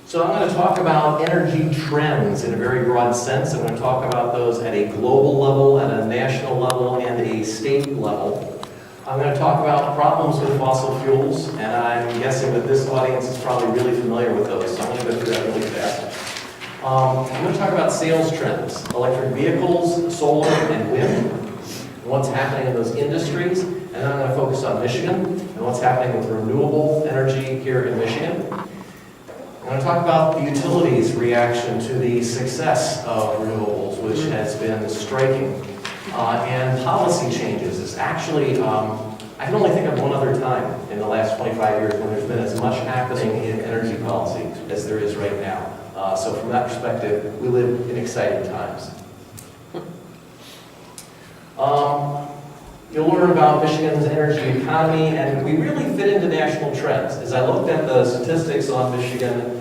So I'm going to talk about energy trends in a very broad sense. I'm going to talk about those at a global level, at a national level, and a state level. I'm going to talk about problems with fossil fuels, and I'm guessing that this audience is probably really familiar with those, so I'm going to go through that really fast. I'm going to talk about sales trends, electric vehicles, solar, and wind, and what's happening in those industries. And then I'm going to focus on Michigan and what's happening with renewable energy here in Michigan. I'm going to talk about the utilities' reaction to the success of renewables, which has been striking, and policy changes. It's actually, I can only think of one other time in the last 25 years when there's been as much happening in energy policy as there is right now. So from that perspective, we live in exciting times. You'll learn about Michigan's energy economy, and we really fit into national trends. As I looked at the statistics on Michigan,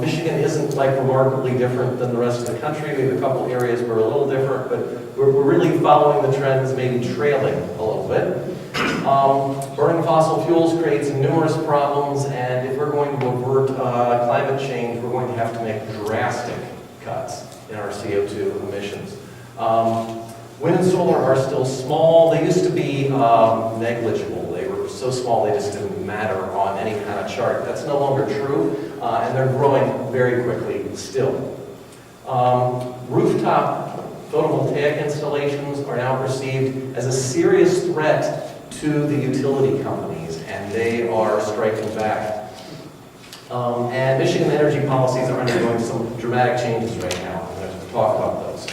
Michigan isn't like remarkably different than the rest of the country. We have a couple areas where we're a little different, but we're really following the trends, maybe trailing a little bit. Burning fossil fuels creates numerous problems, and if we're going to avert climate change, we're going to have to make drastic cuts in our CO2 emissions. Wind and solar are still small. They used to be negligible. They were so small they just didn't matter on any kind of chart. That's no longer true, and they're growing very quickly still. Rooftop photovoltaic installations are now perceived as a serious threat to the utility companies, and they are striking back. And Michigan energy policies are undergoing some dramatic changes right now. I'm going to talk about those.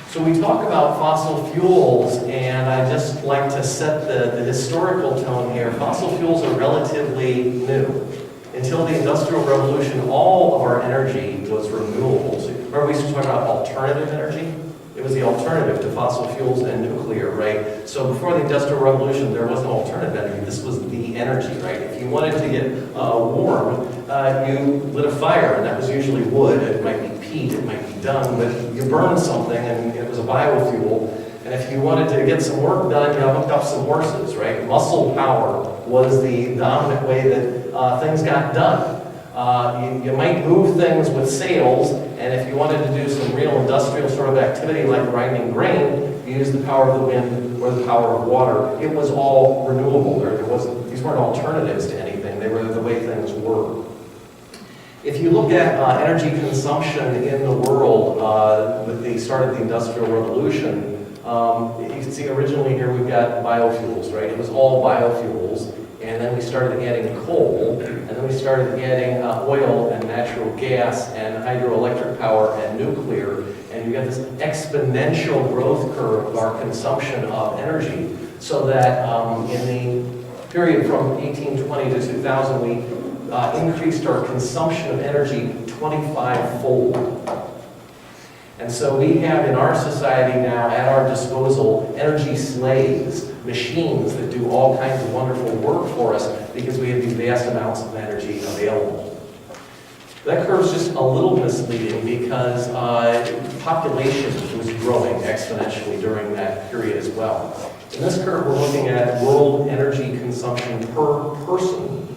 So we talk about fossil fuels, and I just like to set the historical tone here. Fossil fuels are relatively new. Until the Industrial Revolution, all of our energy was renewables. Remember we used to talk about alternative energy? It was the alternative to fossil fuels and nuclear, right? So before the Industrial Revolution, there wasn't alternative energy. This was the energy, right? If you wanted to get warm, you lit a fire, and that was usually wood. It might be peat, it might be dung, but you burned something, and it was a biofuel. And if you wanted to get some work done, you hooked up some horses, right? Muscle power was the dominant way that things got done. You might move things with sails, and if you wanted to do some real industrial sort of activity like grinding grain, you used the power of the wind or the power of water. It was all renewable. These weren't alternatives to anything. They were the way things were. If you look at energy consumption in the world with the start of the Industrial Revolution, you can see originally here we've got biofuels, right? It was all biofuels. And then we started adding coal, and then we started adding oil and natural gas and hydroelectric power and nuclear, and you get this exponential growth curve of our consumption of energy, so that in the period from 1820 to 2000, we increased our consumption of energy 25-fold. And so we have in our society now at our disposal energy slaves, machines that do all kinds of wonderful work for us because we have these vast amounts of energy available. That curve's just a little misleading because population was growing exponentially during that period as well. In this curve, we're looking at world energy consumption per person,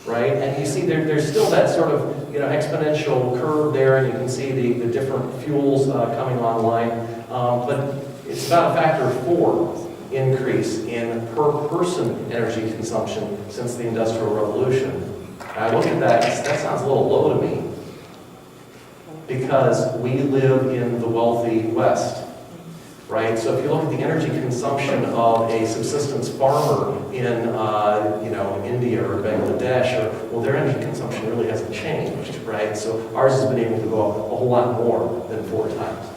right? And you see there's still that sort of exponential curve there, and you can see the different fuels coming online. But it's about a factor of 4 increase in per person energy consumption since the Industrial Revolution. And I look at that sounds a little low to me because we live in the wealthy West, right? So if you look at the energy consumption of a subsistence farmer in India or Bangladesh, well, their energy consumption really hasn't changed, right? So ours has been able to go up a whole lot more than 4 times.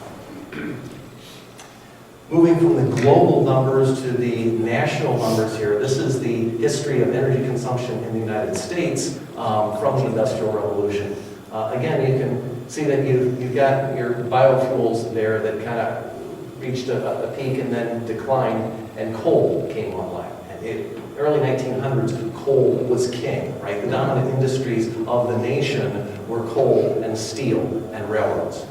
Moving from the global numbers to the national numbers here, this is the history of energy consumption in the United States from the Industrial Revolution. Again, you can see that you've got your biofuels there that kind of reached a peak and then declined, and coal came online. Early 1900s, coal was king, right? The dominant industries of the nation were coal and steel and railroads.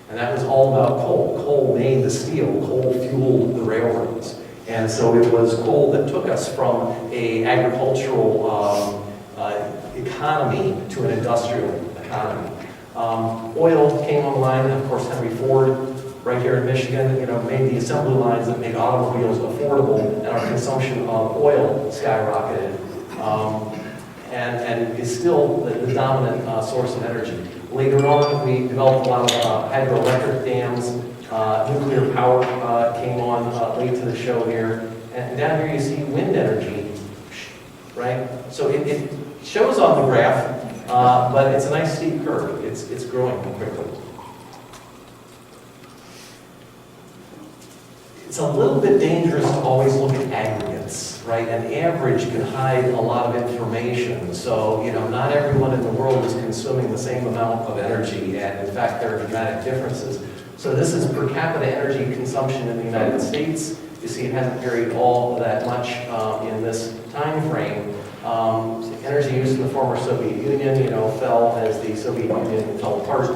And that was all about coal. Coal made the steel, coal fueled the railroads. And so it was coal that took us from a agricultural economy to an industrial economy. Oil came online, and of course Henry Ford, right here in Michigan, made the assembly lines that made automobiles affordable, and our consumption of oil skyrocketed, and is still the dominant source of energy. Later on, we developed a lot of hydroelectric dams. Nuclear power came on late to the show here. And down here you see wind energy, right? So it shows on the graph, but it's a nice steep curve. It's growing quickly. It's a little bit dangerous to always look at aggregates, right? An average can hide a lot of information. So, not everyone in the world is consuming the same amount of energy, and in fact, there are dramatic differences. So this is per capita energy consumption in the United States. You see it hasn't varied all that much in this time frame. Energy use in the former Soviet Union, fell as the Soviet Union fell apart.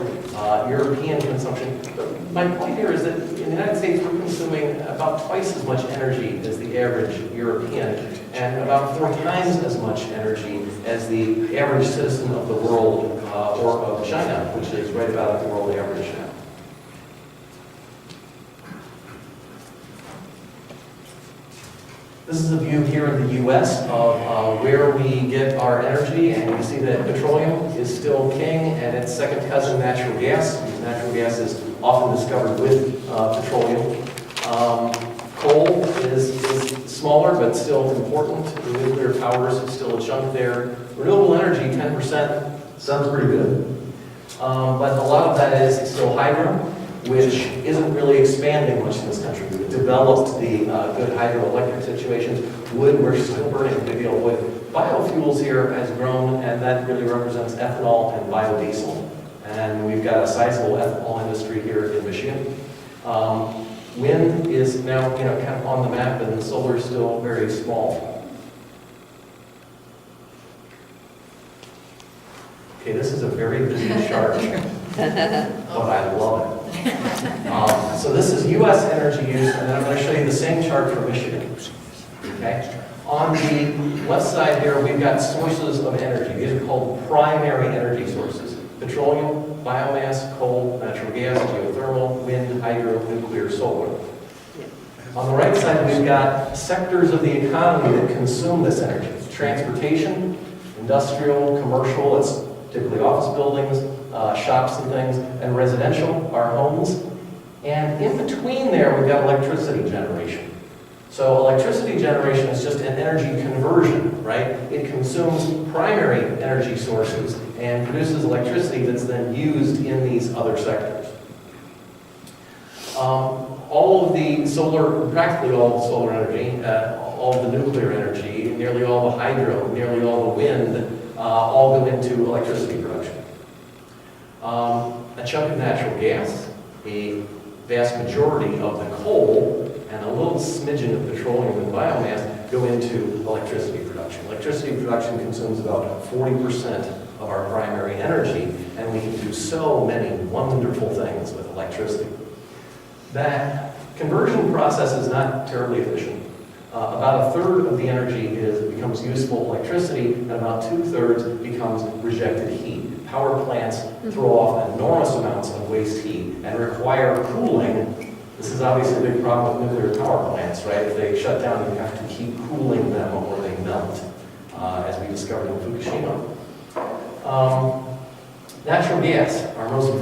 European consumption. But my point here is that in the United States, we're consuming about twice as much energy as the average European, and about 4 times as much energy as the average citizen of the world, or of China, which is right about at the world average now. This is a view here in the U.S. of where we get our energy, and you see that petroleum is still king, and its second cousin, natural gas. Natural gas is often discovered with petroleum. Coal is smaller, but still important. The nuclear powers is still a chunk there. Renewable energy, 10%, sounds pretty good. But a lot of that is still hydro, which isn't really expanding much in this country. We've developed the good hydroelectric situations. Wood, we're still burning a big deal of wood. Biofuels here has grown, and that really represents ethanol and biodiesel. And we've got a sizable ethanol industry here in Michigan. Wind is now, kind of on the map, and solar is still very small. Okay, this is a very busy chart, but I love it. So this is U.S. energy use, and then I'm going to show you the same chart for Michigan. Okay? On the left side here, we've got sources of energy. These are called primary energy sources. Petroleum, biomass, coal, natural gas, geothermal, wind, hydro, nuclear, solar. On the right side, we've got sectors of the economy that consume this energy. Transportation, industrial, commercial, it's typically office buildings, shops and things, and residential, our homes. And in between there, we've got electricity generation. So electricity generation is just an energy conversion, right? It consumes primary energy sources and produces electricity that's then used in these other sectors. All of the solar, practically all of the solar energy, all of the nuclear energy, nearly all the hydro, nearly all the wind, all go into electricity production. A chunk of natural gas, a vast majority of the coal, and a little smidgen of petroleum and biomass go into electricity production. Electricity production consumes about 40% of our primary energy, and we can do so many wonderful things with electricity. That conversion process is not terribly efficient. About 1/3 of the energy becomes useful electricity, and about 2/3 becomes rejected heat. Power plants throw off enormous amounts of waste heat and require cooling. This is obviously a big problem with nuclear power plants, right? If they shut down, you have to keep cooling them or they melt, as we discovered in Fukushima. Natural gas, our most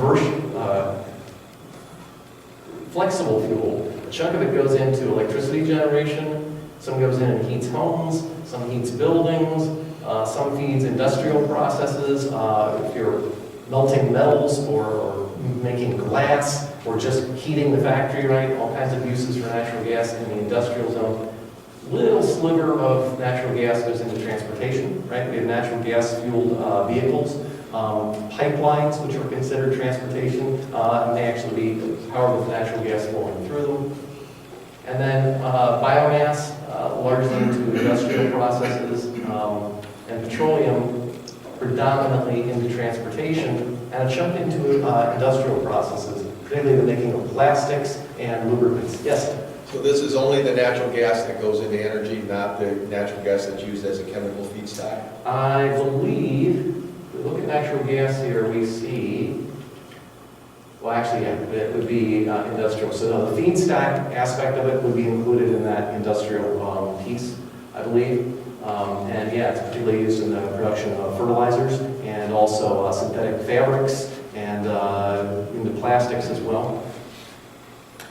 flexible fuel. A chunk of it goes into electricity generation, some goes in and heats homes, some heats buildings, some feeds industrial processes. If you're melting metals or making glass or just heating the factory, right? All kinds of uses for natural gas in the industrial zone. Little sliver of natural gas goes into transportation, right? We have natural gas fueled vehicles, pipelines, which are considered transportation, and they actually be powered with natural gas flowing through them. And then biomass, largely into industrial processes, and petroleum predominantly into transportation, and a chunk into industrial processes, particularly the making of plastics and lubricants. Yes? So this is only the natural gas that goes into energy, not the natural gas that's used as a chemical feedstock? I believe, if we look at natural gas here, we see, well, actually, yeah, it would be industrial. So no, the feedstock aspect of it would be included in that industrial piece, I believe. And yeah, it's particularly used in the production of fertilizers and also synthetic fabrics and into plastics as well.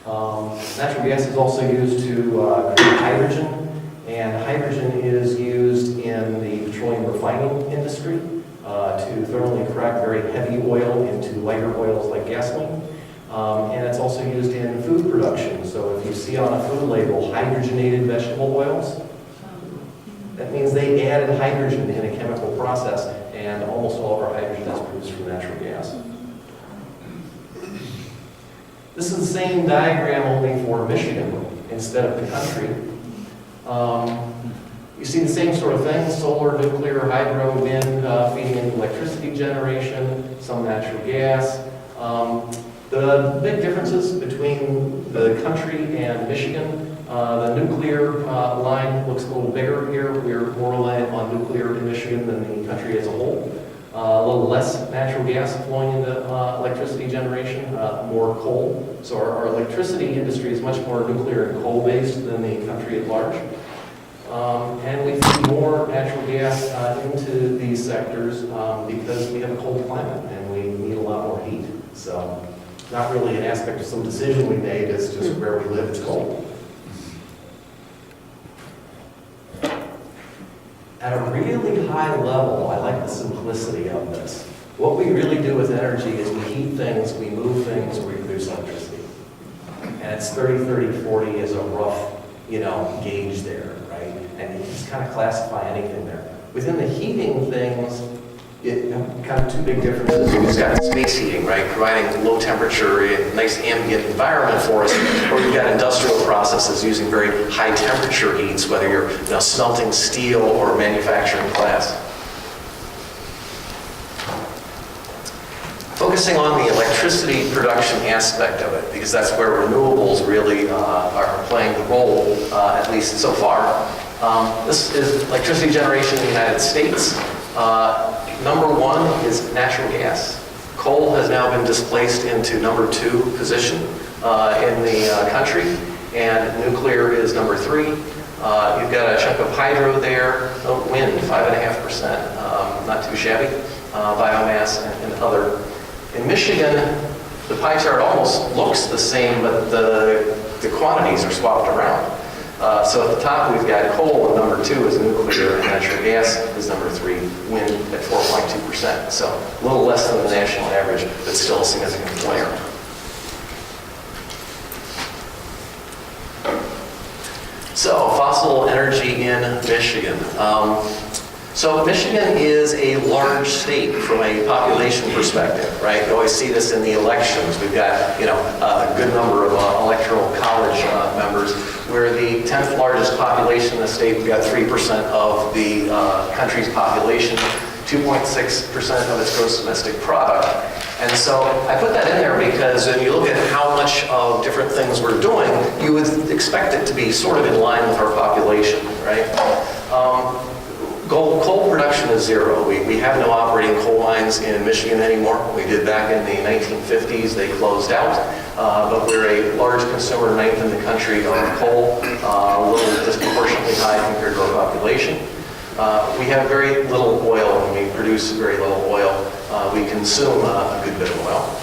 Natural gas is also used to create hydrogen, and hydrogen is used in the petroleum refining industry to thermally crack very heavy oil into lighter oils like gasoline. And it's also used in food production. So if you see on a food label hydrogenated vegetable oils, that means they added hydrogen in a chemical process, and almost all of our hydrogen is produced from natural gas. This is the same diagram only for Michigan instead of the country. You see the same sort of thing, solar, nuclear, hydro, wind, feeding into electricity generation, some natural gas. The big differences between the country and Michigan, the nuclear line looks a little bigger here. We're more reliant on nuclear in Michigan than the country as a whole. A little less natural gas flowing into electricity generation, more coal. So our electricity industry is much more nuclear and coal-based than the country at large. And we feed more natural gas into these sectors because we have a cold climate and we need a lot more heat. So not really an aspect of some decision we made, it's just where we live, it's cold. At a really high level, I like the simplicity of this. What we really do with energy is we heat things, we move things, we produce electricity. And it's 30, 30, 40 is a rough, gauge there, right? And you just kind of classify anything there. Within the heating things, kind of two big differences. You've got space heating, right? Providing low temperature, a nice ambient environment for us. Or you've got industrial processes using very high temperature heats, whether you're smelting steel or manufacturing glass. Focusing on the electricity production aspect of it, because that's where renewables really are playing the role, at least so far. This is electricity generation in the United States. Number one is natural gas. Coal has now been displaced into number 2 position in the country, and nuclear is number 3. You've got a chunk of hydro there, wind, 5.5%, not too shabby, biomass and other. In Michigan, the pie chart almost looks the same, but the quantities are swapped around. So at the top we've got coal, and number 2 is nuclear, and natural gas is number 3, wind at 4.2%. So a little less than the national average, but still a significant player. So fossil energy in Michigan. So Michigan is a large state from a population perspective, right? You always see this in the elections. We've got, a good number of electoral college members. We're the 10th largest population in the state. We've got 3% of the country's population, 2.6% of its gross domestic product. And so I put that in there because when you look at how much of different things we're doing, you would expect it to be sort of in line with our population, right? Coal production is 0. We have no operating coal mines in Michigan anymore. We did back in the 1950s. They closed out. But we're a large consumer, 9th in the country of coal, a little disproportionately high compared to our population. We have very little oil, and we produce very little oil. We consume a good bit of oil.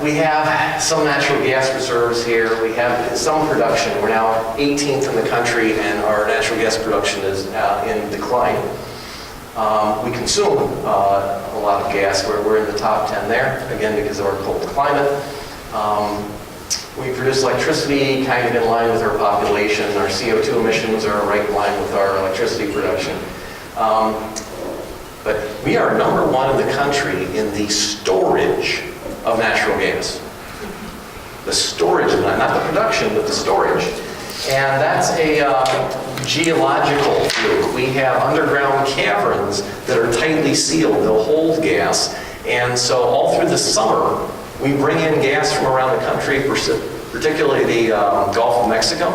We have some natural gas reserves here. We have some production. We're now 18th in the country, and our natural gas production is in decline. We consume a lot of gas. We're in the top 10 there, again, because of our cold climate. We produce electricity kind of in line with our population. Our CO2 emissions are right in line with our electricity production. But we are number 1 in the country in the storage of natural gas. The storage of that, not the production, but the storage. And that's a geological fluke. We have underground caverns that are tightly sealed. They'll hold gas. And so all through the summer, we bring in gas from around the country, particularly the Gulf of Mexico.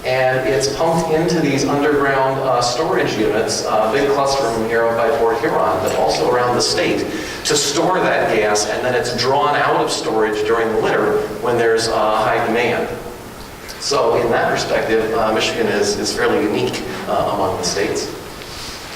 And it's pumped into these underground storage units, a big cluster of them here by Port Huron, but also around the state, to store that gas, and then it's drawn out of storage during the winter when there's high demand. So in that perspective, Michigan is fairly unique among the states.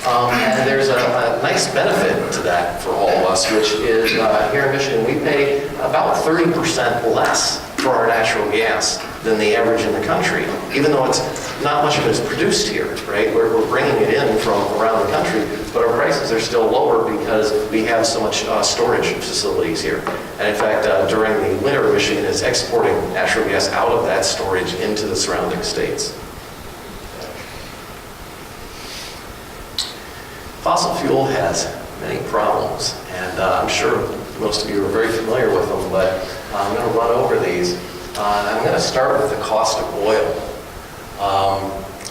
And there's a nice benefit to that for all of us, which is here in Michigan, we pay about 30% less for our natural gas than the average in the country, even though it's not much of it is produced here, right? We're bringing it in from around the country, but our prices are still lower because we have so much storage facilities here. And in fact, during the winter, Michigan is exporting natural gas out of that storage into the surrounding states. Fossil fuel has many problems, and I'm sure most of you are very familiar with them, but I'm going to run over these. I'm going to start with the cost of oil.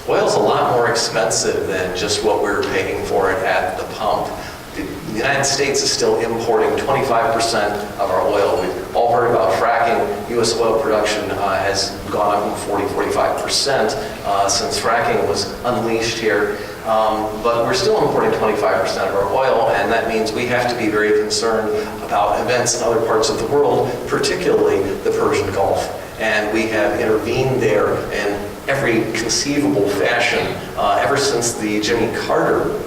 Oil's a lot more expensive than just what we're paying for it at the pump. The United States is still importing 25% of our oil. We've all heard about fracking. U.S. oil production has gone up 40–45% since fracking was unleashed here. But we're still importing 25% of our oil, and that means we have to be very concerned about events in other parts of the world, particularly the Persian Gulf. And we have intervened there in every conceivable fashion ever since the Jimmy Carter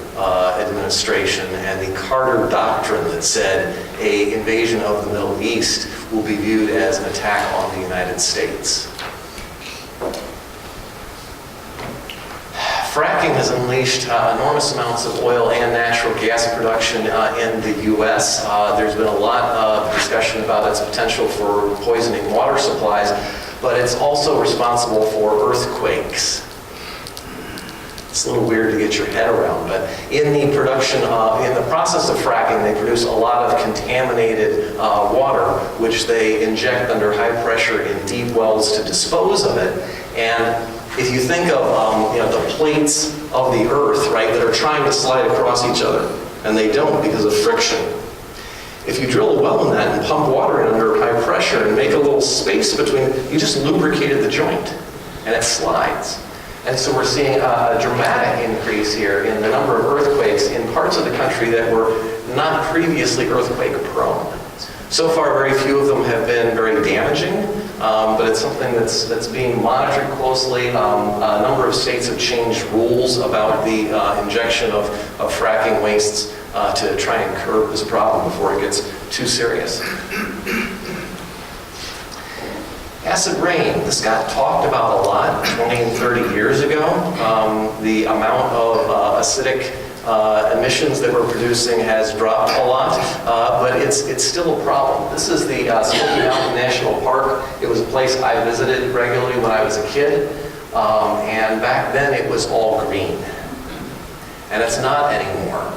administration and the Carter Doctrine that said an invasion of the Middle East will be viewed as an attack on the United States. Fracking has unleashed enormous amounts of oil and natural gas production in the U.S. There's been a lot of discussion about its potential for poisoning water supplies, but it's also responsible for earthquakes. It's a little weird to get your head around, but in the production, in the process of fracking, they produce a lot of contaminated water, which they inject under high pressure in deep wells to dispose of it. And if you think of the plates of the earth, right, that are trying to slide across each other, and they don't because of friction. If you drill a well in that and pump water in under high pressure and make a little space between, you just lubricated the joint, and it slides. And so we're seeing a dramatic increase here in the number of earthquakes in parts of the country that were not previously earthquake prone. So far, very few of them have been very damaging, but it's something that's being monitored closely. A number of states have changed rules about the injection of fracking wastes to try and curb this problem before it gets too serious. Acid rain, this got talked about a lot 20 and 30 years ago. The amount of acidic emissions that we're producing has dropped a lot, but it's still a problem. This is the Smoky Mountain National Park. It was a place I visited regularly when I was a kid, and back then it was all green, and it's not anymore.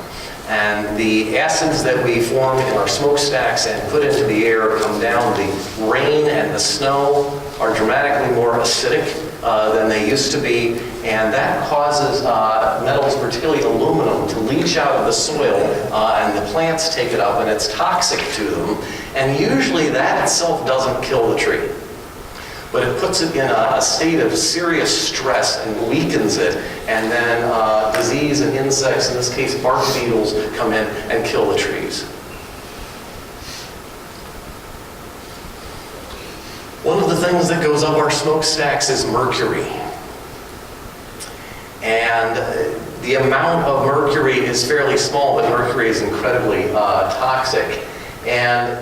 And the acids that we form in our smokestacks and put into the air come down. The rain and the snow are dramatically more acidic than they used to be, and that causes metals, particularly aluminum, to leach out of the soil, and the plants take it up, and it's toxic to them. And usually that itself doesn't kill the tree, but it puts it in a state of serious stress and weakens it, and then disease and insects, in this case bark beetles, come in and kill the trees. One of the things that goes up our smokestacks is mercury. And the amount of mercury is fairly small, but mercury is incredibly toxic. And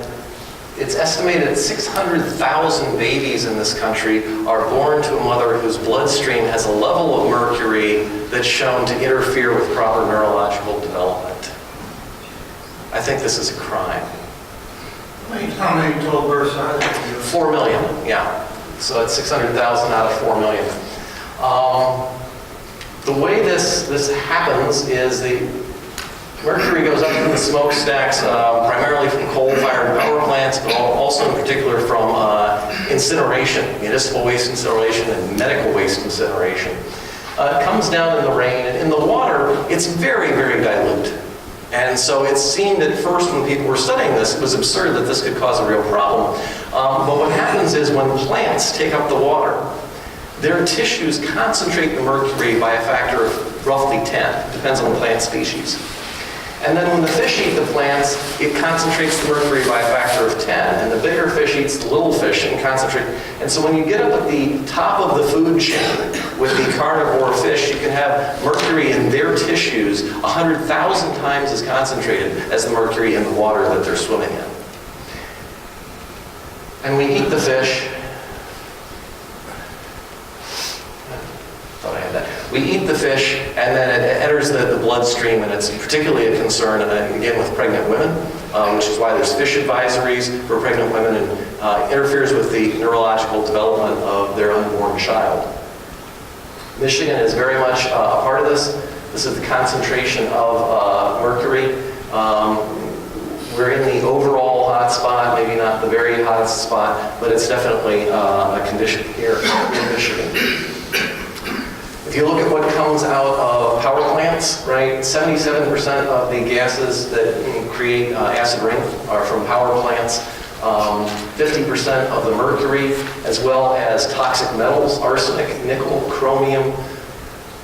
it's estimated that 600,000 babies in this country are born to a mother whose bloodstream has a level of mercury that's shown to interfere with proper neurological development. I think this is a crime. How many total births are there? 4 million, yeah. So it's 600,000 out of 4 million. The way this happens is the mercury goes up in the smokestacks, primarily from coal-fired power plants, but also in particular from incineration, municipal waste incineration and medical waste incineration. It comes down in the rain, and in the water, it's very, very dilute. And so it seemed at first when people were studying this, it was absurd that this could cause a real problem. But what happens is when plants take up the water, their tissues concentrate the mercury by a factor of roughly 10, depends on the plant species. And then when the fish eat the plants, it concentrates the mercury by a factor of 10. And the bigger fish eats the little fish and concentrate. And so when you get up at the top of the food chain with the carnivore fish, you can have mercury in their tissues 100,000 times as concentrated as the mercury in the water that they're swimming in. And we eat the fish. Thought I had that. We eat the fish, and then it enters the bloodstream, and it's particularly a concern, again, with pregnant women, which is why there's fish advisories for pregnant women, and interferes with the neurological development of their unborn child. Michigan is very much a part of this. This is the concentration of mercury. We're in the overall hot spot, maybe not the very hottest spot, but it's definitely a condition here in Michigan. If you look at what comes out of power plants, right, 77% of the gases that create acid rain are from power plants. 50% of the mercury, as well as toxic metals, arsenic, nickel, chromium.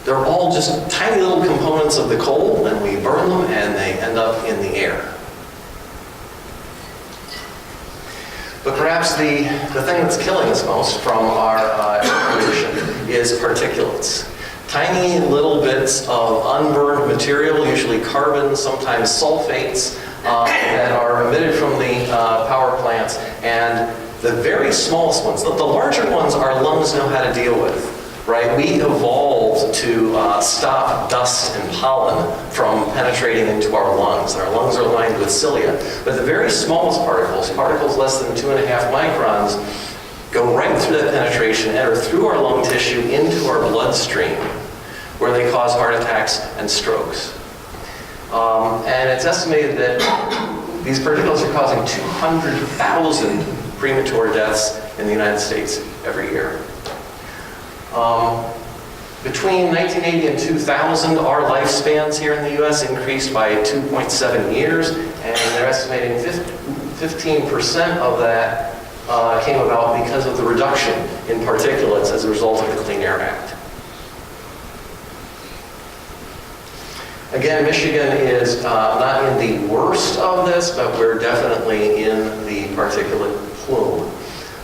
They're all just tiny little components of the coal, and we burn them, and they end up in the air. But perhaps the thing that's killing us most from our air pollution is particulates. Tiny little bits of unburned material, usually carbon, sometimes sulfates, that are emitted from the power plants. And the very smallest ones, the larger ones our lungs know how to deal with, right? We evolved to stop dust and pollen from penetrating into our lungs. Our lungs are lined with cilia. But the very smallest particles less than 2.5 microns, go right through that penetration, enter through our lung tissue into our bloodstream, where they cause heart attacks and strokes. And it's estimated that these particles are causing 200,000 premature deaths in the United States every year. Between 1980 and 2000, our lifespans here in the US increased by 2.7 years, and they're estimating 15% of that came about because of the reduction in particulates as a result of the Clean Air Act. Again, Michigan is not in the worst of this, but we're definitely in the particulate plume.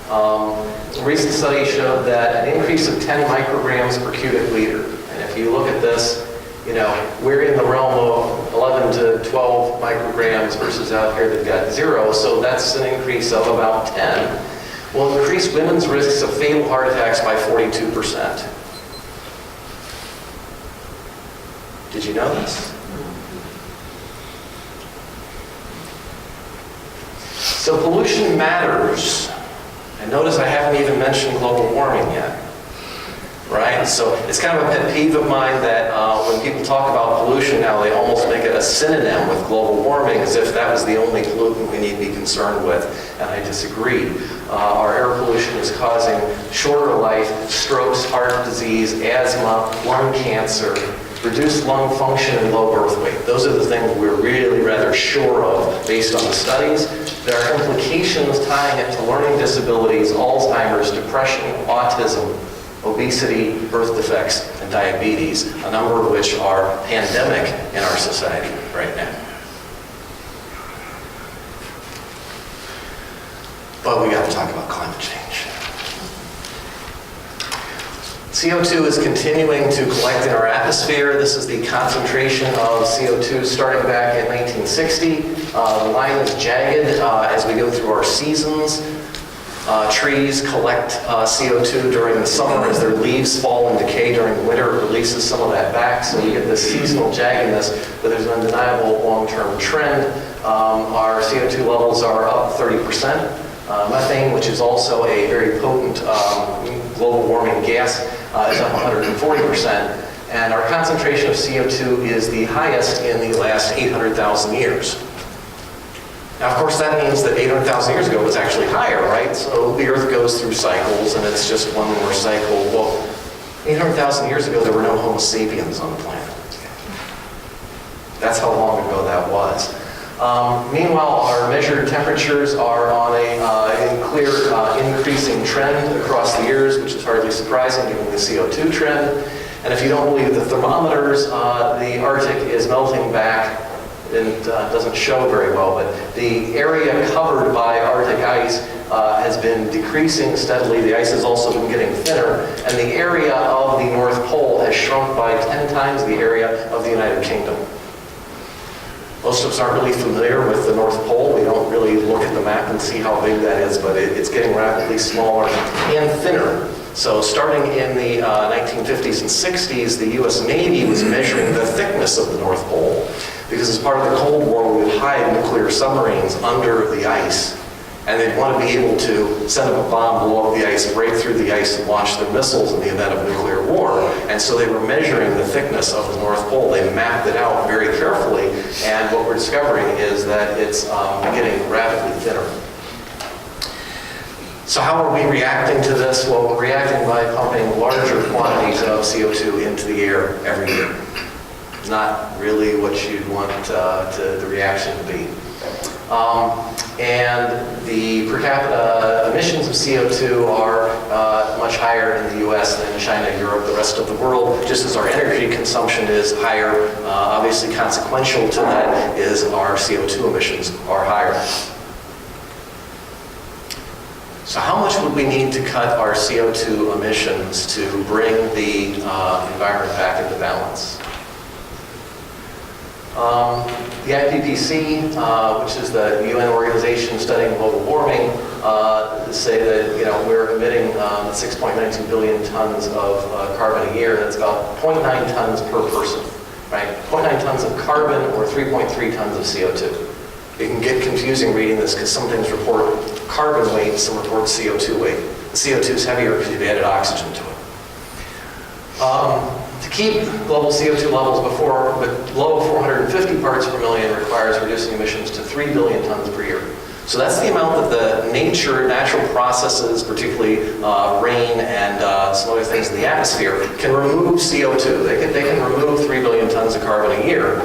A recent study showed that an increase of 10 micrograms per cubic liter. And if you look at this, you know, we're in the realm of 11 to 12 micrograms versus out here they've got 0, so that's an increase of about 10. Will increase women's risks of fatal heart attacks by 42%. Did you know this? So pollution matters. And notice I haven't even mentioned global warming yet. Right? So it's kind of a pet peeve of mine that when people talk about pollution now, they almost make it a synonym with global warming as if that was the only pollutant we need to be concerned with. And I disagree. Our air pollution is causing shorter life, strokes, heart disease, asthma, lung cancer, reduced lung function, and low birth weight. Those are the things we're really rather sure of based on the studies. There are implications tying it to learning disabilities, Alzheimer's, depression, autism, obesity, birth defects, and diabetes, a number of which are pandemic in our society right now. But we got to talk about climate change. CO2 is continuing to collect in our atmosphere. This is the concentration of CO2 starting back in 1960. The line is jagged as we go through our seasons. Trees collect CO2 during the summer as their leaves fall and decay during the winter. It releases some of that back, so you get this seasonal jaggedness, but there's an undeniable long-term trend. Our CO2 levels are up 30%. Methane, which is also a very potent global warming gas, is up 140%. And our concentration of CO2 is the highest in the last 800,000 years. Now, of course, that means that 800,000 years ago it was actually higher, right? So the Earth goes through cycles, and it's just one more cycle. Well, 800,000 years ago, there were no Homo sapiens on the planet. That's how long ago that was. was. Meanwhile, our measured temperatures are on a clear increasing trend across the years, which is hardly surprising given the CO2 trend. And if you don't believe the thermometers, the Arctic is melting back. It doesn't show very well, but the area covered by Arctic ice has been decreasing steadily. The ice has also been getting thinner, and the area of the North Pole has shrunk by 10 times the area of the United Kingdom. Most of us aren't really familiar with the North Pole. We don't really look at the map and see how big that is, but it's getting rapidly smaller and thinner. So starting in the 1950s and 60s, the US Navy was measuring the thickness of the North Pole, because as part of the Cold War, we would hide nuclear submarines under the ice, and they'd want to be able to send up a bomb, blow up the ice, break through the ice, and launch their missiles in the event of nuclear war. And so they were measuring the thickness of the North Pole. They mapped it out very carefully, and what we're discovering is that it's getting rapidly thinner. So how are we reacting to this? Well, we're reacting by pumping larger quantities of CO2 into the air every year. Not really what you'd want the reaction to be. And the per capita emissions of CO2 are much higher in the US than China, Europe, the rest of the world, just as our energy consumption is higher. Obviously consequential to that is our CO2 emissions are higher. So how much would we need to cut our CO2 emissions to bring the environment back into balance? The IPCC, which is the UN organization studying global warming, say that we're emitting 6.92 billion tons of carbon a year. That's about 0.9 tons per person, right? 0.9 tons of carbon or 3.3 tons of CO2. It can get confusing reading this because some things report carbon weight, some report CO2 weight. The CO2 is heavier because you've added oxygen to it. To keep global CO2 levels below 450 parts per million requires reducing emissions to 3 billion tons per year. So that's the amount that the natural processes, particularly rain and some other things in the atmosphere, can remove CO2. They can remove 3 billion tons of carbon a year.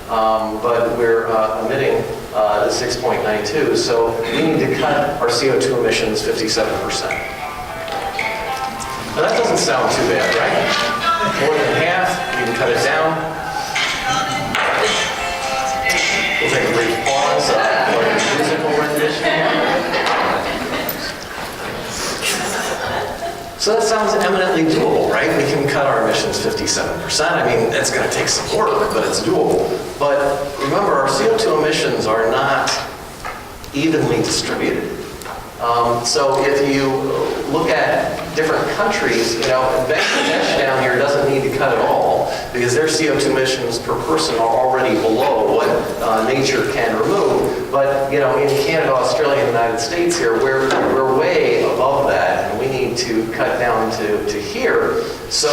But we're emitting 6.92, so we need to cut our CO2 emissions 57%. Now that doesn't sound too bad, right? More than half, you can cut it down. We'll take a brief pause for a musical rendition. So that sounds eminently doable, right? We can cut our emissions 57%. I mean, it's going to take some work, but it's doable. But remember, our CO2 emissions are not evenly distributed. So if you look at different countries, Bangladesh down here doesn't need to cut at all because their CO2 emissions per person are already below what nature can remove. But in Canada, Australia, and the United States here, we're way above that, and we need to cut down to here. So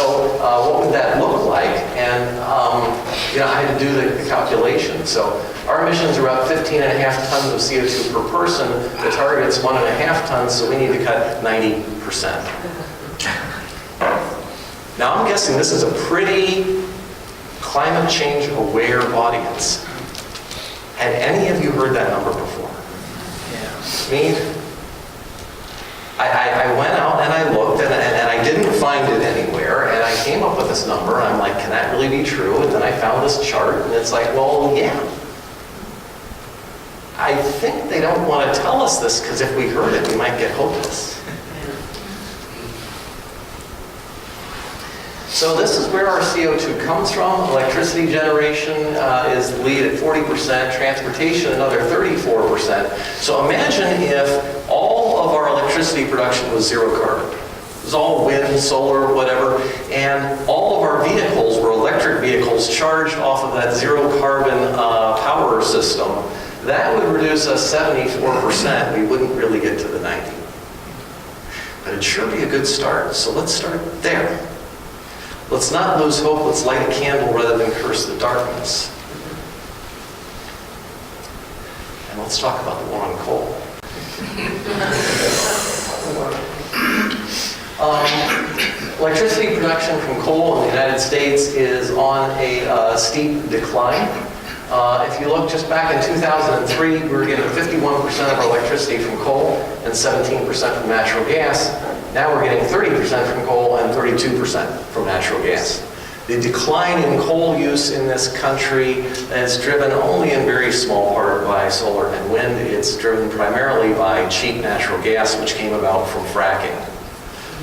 what would that look like? And I had to do the calculation. So our emissions are about 15.5 tons of CO2 per person. The target's 1.5 tons, so we need to cut 90%. Now I'm guessing this is a pretty climate change aware audience. Had any of you heard that number before? Yeah. Me? I went out and I looked and I didn't find it anywhere, and I came up with this number and I'm like, can that really be true? And then I found this chart and it's like, well, yeah. I think they don't want to tell us this because if we heard it, we might get hopeless. So this is where our CO2 comes from. Electricity generation is the lead at 40%, transportation another 34%. So imagine if all of our electricity production was zero carbon. It was all wind, solar, whatever, and all of our vehicles were electric vehicles charged off of that zero carbon power system. That would reduce us 74%. We wouldn't really get to the 90. But it'd sure be a good start. So let's start there. Let's not lose hope. Let's light a candle rather than curse the darkness. And let's talk about the war on coal. Electricity production from coal in the United States is on a steep decline. If you look just back in 2003, we were getting 51% of our electricity from coal and 17% from natural gas. Now we're getting 30% from coal and 32% from natural gas. The decline in coal use in this country is driven only in very small part by solar and wind. It's driven primarily by cheap natural gas, which came about from fracking.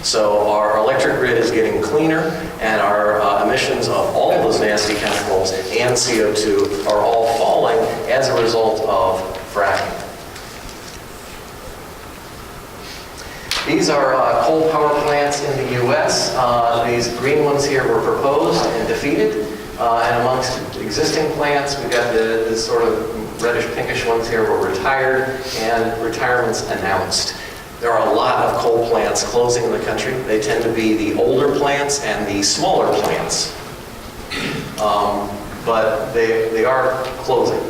So our electric grid is getting cleaner, and our emissions of all those nasty chemicals and CO2 are all falling as a result of fracking. These are coal power plants in the U.S. These green ones here were proposed and defeated. And amongst existing plants, we've got the sort of reddish pinkish ones here were retired and retirements announced. There are a lot of coal plants closing in the country. They tend to be the older plants and the smaller plants. But they are closing.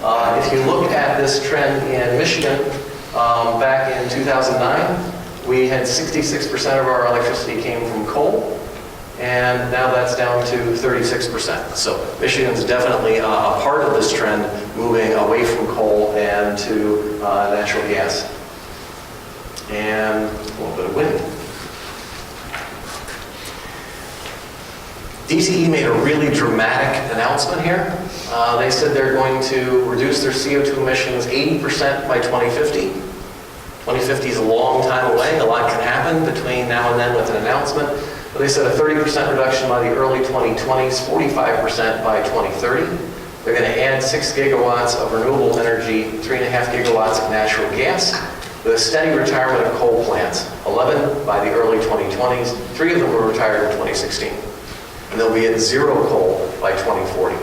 If you look at this trend in Michigan, back in 2009, we had 66% of our electricity came from coal, and now that's down to 36%. So Michigan's definitely a part of this trend, moving away from coal and to natural gas, and a little bit of wind. DTE made a really dramatic announcement here. They said they're going to reduce their CO2 emissions 80% by 2050. 2050 is a long time away. A lot can happen between now and then with an announcement. But they said a 30% reduction by the early 2020s, 45% by 2030. They're going to add 6 gigawatts of renewable energy, 3.5 gigawatts of natural gas, with a steady retirement of coal plants, 11 by the early 2020s. 3 of them were retired in 2016. And they'll be at 0 coal by 2040.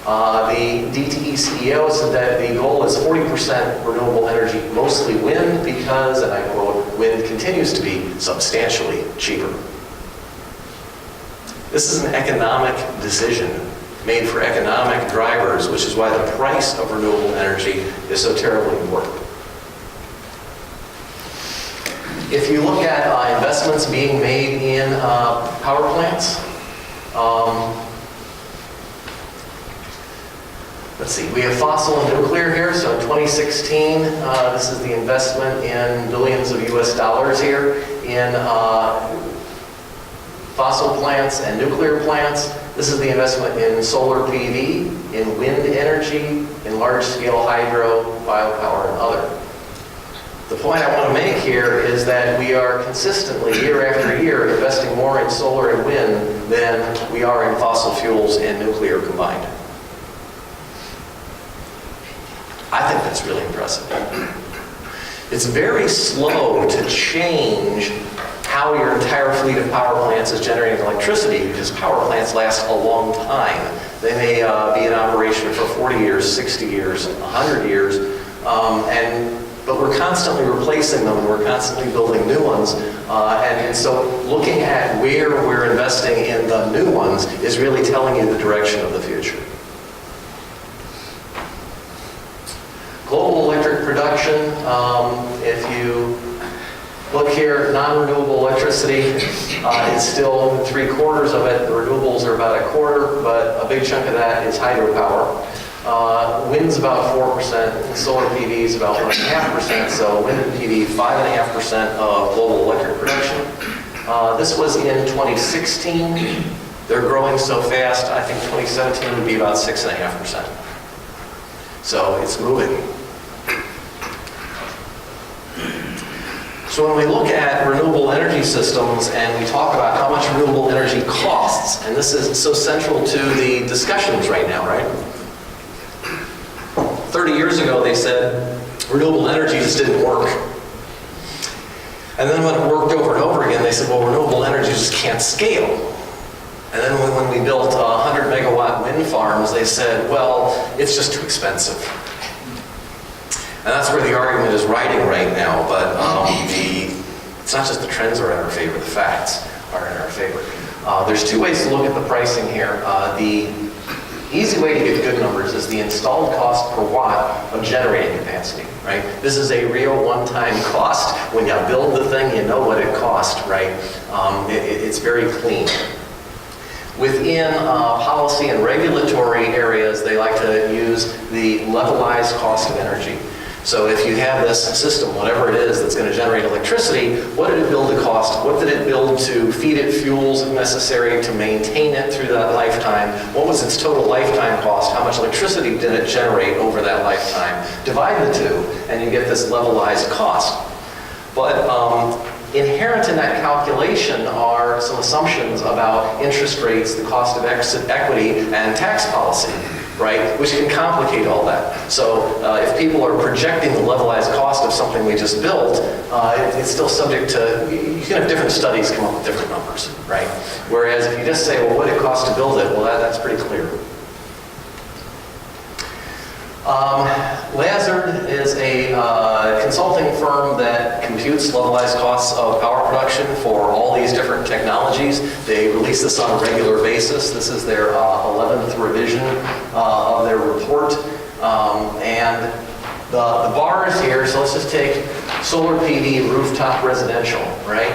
The DTE CEO said that the goal is 40% renewable energy, mostly wind, because, and I quote, wind continues to be substantially cheaper. This is an economic decision made for economic drivers, which is why the price of renewable energy is so terribly important. If you look at investments being made in power plants, let's see, we have fossil and nuclear here. So in 2016, this is the investment in billions of US dollars here in fossil plants and nuclear plants. This is the investment in solar PV, in wind energy, in large-scale hydro, biopower, and other. The point I want to make here is that we are consistently, year after year, investing more in solar and wind than we are in fossil fuels and nuclear combined. I think that's really impressive. It's very slow to change how your entire fleet of power plants is generating electricity, because power plants last a long time. They may be in operation for 40 years, 60 years, 100 years, but we're constantly replacing them, and we're constantly building new ones. And so looking at where we're investing in the new ones is really telling you the direction of the future. Global electric production, if you look here, non-renewable electricity is still 3/4 of it. The renewables are about 1/4, but a big chunk of that is hydropower. Wind's about 4%, and solar PV is about 1.5%, so wind and PV, 5.5% of global electric production. This was in 2016. They're growing so fast, I think 2017 would be about 6.5%. So it's moving. So when we look at renewable energy systems and we talk about how much renewable energy costs, and this is so central to the discussions right now, right? 30 years ago they said renewable energy just didn't work. And then when it worked over and over again, they said, well, renewable energy just can't scale. And then when we built 100 megawatt wind farms, they said, well, it's just too expensive. And that's where the argument is riding right now, but it's not just the trends are in our favor, the facts are in our favor. There's 2 ways to look at the pricing here. The easy way to get good numbers is the installed cost per watt of generating capacity, right? This is a real one-time cost. When you build the thing, you know what it cost, right? It's very clean. Within policy and regulatory areas, they like to use the levelized cost of energy. So if you have this system, whatever it is that's going to generate electricity, what did it build to cost? What did it build to feed it fuels necessary to maintain it through that lifetime? What was its total lifetime cost? How much electricity did it generate over that lifetime? Divide the two, and you get this levelized cost. But inherent in that calculation are some assumptions about interest rates, the cost of equity, and tax policy, right? Which can complicate all that. So if people are projecting the levelized cost of something we just built, it's still subject to, you can have different studies come up with different numbers, right? Whereas if you just say, well, what did it cost to build it? Well, that's pretty clear. Lazard is a consulting firm that computes levelized costs of power production for all these different technologies. They release this on a regular basis. This is their 11th revision of their report. And the bars here, so let's just take solar PV rooftop residential, right?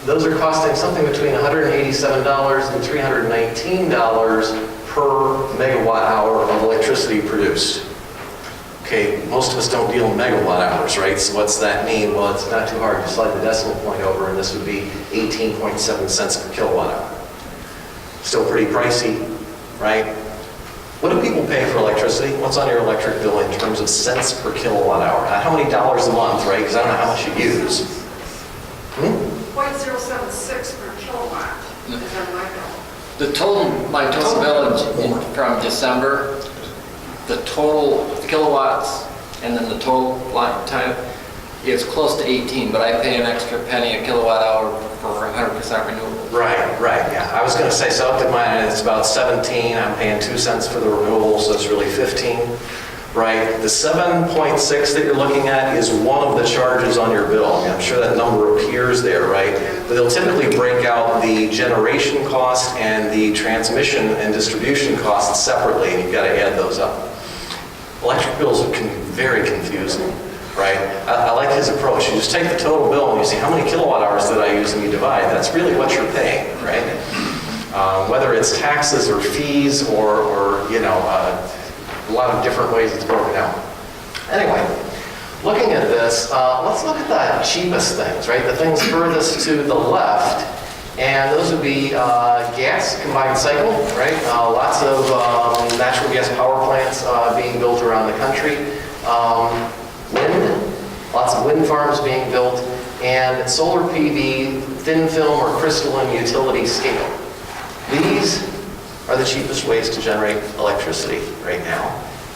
Those are costing something between $187 and $319 per megawatt hour of electricity produced. Okay, most of us don't deal in megawatt hours, right? So what's that mean? Well, it's not too hard to slide the decimal point over, and this would be 18.7 cents per kilowatt hour. Still pretty pricey, right? What do people pay for electricity? What's on your electric bill in terms of cents per kilowatt hour? How many dollars a month, right? Because I don't know how much you use. 0.076 per kilowatt is on my bill. The total, my total bill from December, the total kilowatts and then the total lifetime is close to 18, but I pay an extra penny a kilowatt hour for 100% renewable. Right, yeah. I was going to say, so up to mine, and it's about 17. I'm paying 2 cents for the renewable, so it's really 15, right? The 7.6 that you're looking at is one of the charges on your bill. I mean, I'm sure that number appears there, right? But they'll typically break out the generation cost and the transmission and distribution costs separately, and you've got to add those up. Electric bills are very confusing, right? I like his approach. You just take the total bill and you see how many kilowatt hours did I use, and you divide. That's really what you're paying, right? Whether it's taxes or fees or you know, a lot of different ways it's broken out. Anyway, looking at this, let's look at the cheapest things, right? The things furthest to the left. And those would be gas combined cycle, right? Lots of natural gas power plants being built around the country. Wind, lots of wind farms being built. And solar PV, thin film or crystalline utility scale. These are the cheapest ways to generate electricity right now.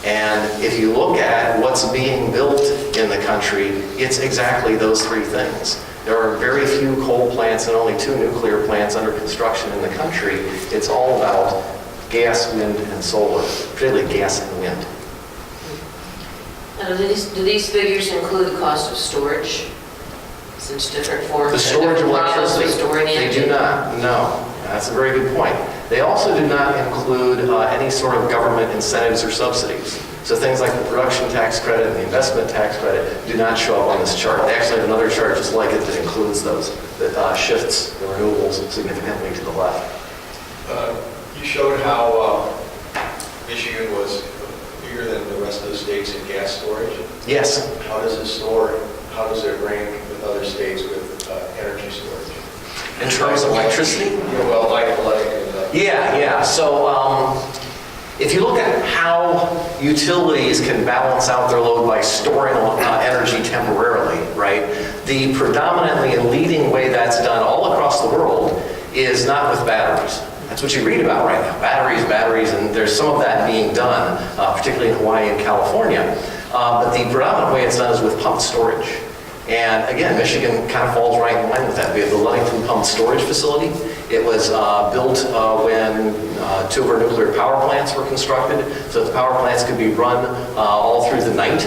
And if you look at what's being built in the country, it's exactly those three things. There are very few coal plants and only 2 nuclear plants under construction in the country. It's all about gas, wind, and solar, particularly gas and wind. Now, do these figures include the cost of storage? Since different forms The storage of electricity, storing they do not, no. That's a very good point. They also do not include any sort of government incentives or subsidies. So things like the production tax credit and the investment tax credit do not show up on this chart. They actually have another chart just like it that includes those, that shifts the renewables significantly to the left. You showed how Michigan was bigger than the rest of the states in gas storage. Yes. How does it rank with other states with energy storage? In terms of electricity? Yeah, well, like Yeah. So if you look at how utilities can balance out their load by storing energy temporarily, right? The predominantly and leading way that's done all across the world is not with batteries. That's what you read about right now. Batteries, and there's some of that being done, particularly in Hawaii and California. But the predominant way it's done is with pumped storage. And again, Michigan kind of falls right in line with that. We have the Ludington Pumped Storage Facility. It was built when 2 of our nuclear power plants were constructed, so the power plants could be run all through the night.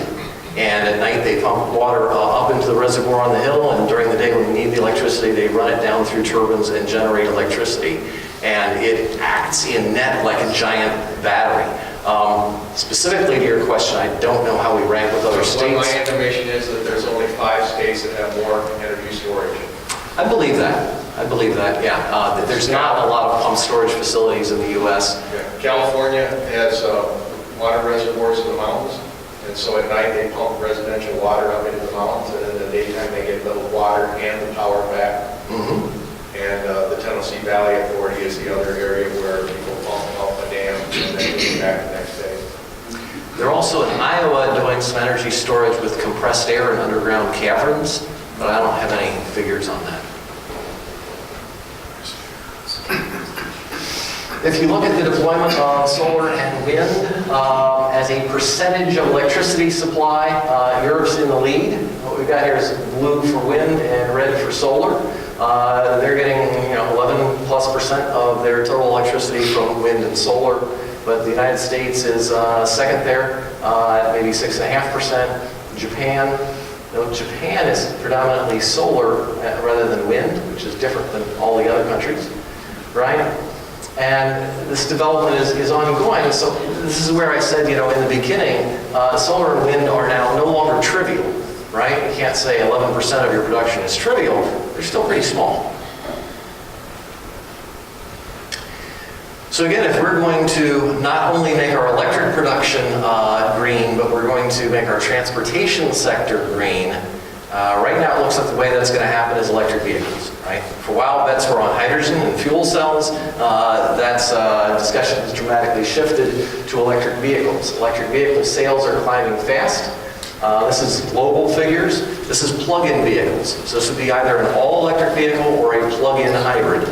And at night they pump water up into the reservoir on the hill, and during the day when we need the electricity, they run it down through turbines and generate electricity. And it acts in net like a giant battery. Specifically to your question, I don't know how we rank with other states. My information is that there's only 5 states that have more energy storage. I believe that. Yeah. That there's not a lot of pump storage facilities in the U.S. Yeah. California has water reservoirs in the mountains, and so at night they pump residential water up into the mountains, and in the daytime they get the water and the power back. Mhm. And the Tennessee Valley Authority is the other area where people pump up a dam and then get it back the next day. They're also in Iowa doing some energy storage with compressed air in underground caverns, but I don't have any figures on that. If you look at the deployment of solar and wind as a percentage of electricity supply, Europe's in the lead. What we've got here is blue for wind and red for solar. They're getting 11+% of their total electricity from wind and solar, but the United States is second there at maybe 6.5%. Japan is predominantly solar rather than wind, which is different than all the other countries, right? And this development is ongoing. So this is where I said, in the beginning, solar and wind are now no longer trivial, right? You can't say 11% of your production is trivial. They're still pretty small. So again, if we're going to not only make our electric production green, but we're going to make our transportation sector green, right now it looks like the way that's going to happen is electric vehicles, right? For a while, bets were on hydrogen and fuel cells. Discussion has dramatically shifted to electric vehicles. Electric vehicle sales are climbing fast. This is global figures. This is plug-in vehicles. So this would be either an all-electric vehicle or a plug-in hybrid.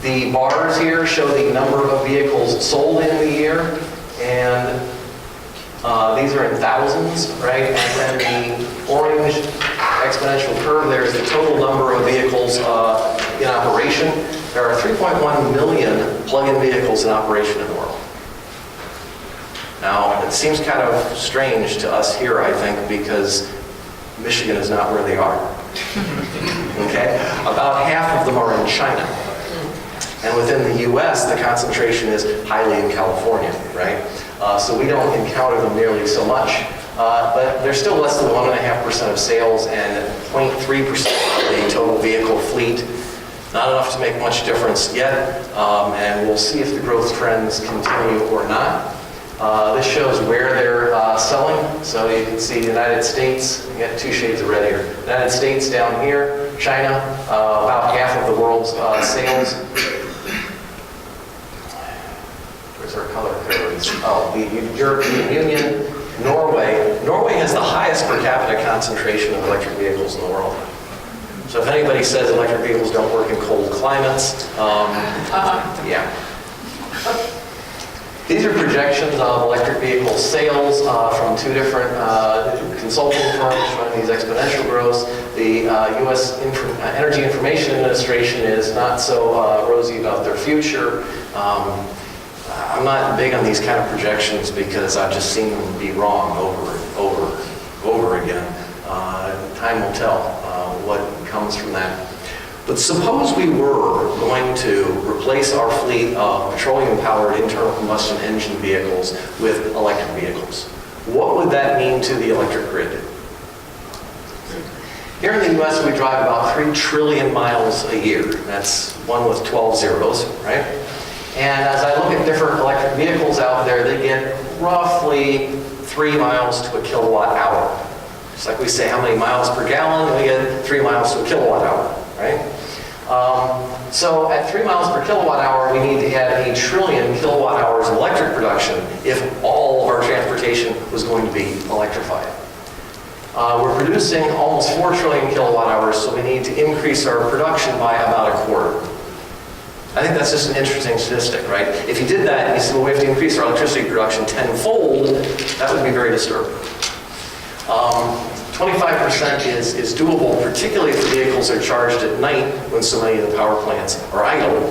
The bars here show the number of vehicles sold in the year, and these are in thousands, right? And then the orange exponential curve there is the total number of vehicles in operation. There are 3.1 million plug-in vehicles in operation in the world. Now, it seems kind of strange to us here, I think, because Michigan is not where they are. Okay? About half of them are in China. And within the U.S., the concentration is highly in California, right? So we don't encounter them nearly so much. But they're still less than 1.5% of sales and 0.3% of the total vehicle fleet. Not enough to make much difference yet. And we'll see if the growth trends continue or not. This shows where they're selling. So you can see the United States, you got two shades of red here. United States down here, China, about half of the world's sales. Where's our color codes? Oh, the European Union, Norway. Norway has the highest per capita concentration of electric vehicles in the world. So if anybody says electric vehicles don't work in cold climates, yeah. These are projections of electric vehicle sales from two different consulting firms showing these exponential growths. The U.S. Energy Information Administration is not so rosy about their future. I'm not big on these kind of projections because I've just seen them be wrong over and over again. Time will tell what comes from that. But suppose we were going to replace our fleet of petroleum-powered internal combustion engine vehicles with electric vehicles. What would that mean to the electric grid? Here in the U.S., we drive about 3 trillion miles a year. That's one with 12 zeros, right? And as I look at different electric vehicles out there, they get roughly 3 miles to a kilowatt hour. Just like we say how many miles per gallon, we get 3 miles to a kilowatt hour, right? So at 3 miles per kilowatt hour, we need to add 1 trillion kilowatt hours of electric production if all of our transportation was going to be electrified. We're producing almost 4 trillion kilowatt hours, so we need to increase our production by about 1/4. I think that's just an interesting statistic, right? If you did that and you said, well, we have to increase our electricity production tenfold, that would be very disturbing. 25% is doable, particularly if the vehicles are charged at night when so many of the power plants are idle,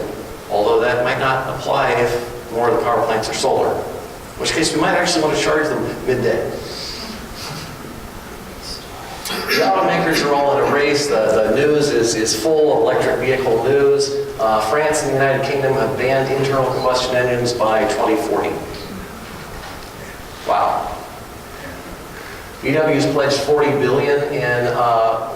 although that might not apply if more of the power plants are solar, in which case we might actually want to charge them midday. The automakers are all in a race. The news is full of electric vehicle news. France and the United Kingdom have banned internal combustion engines by 2040. Wow. VW's pledged $40 billion in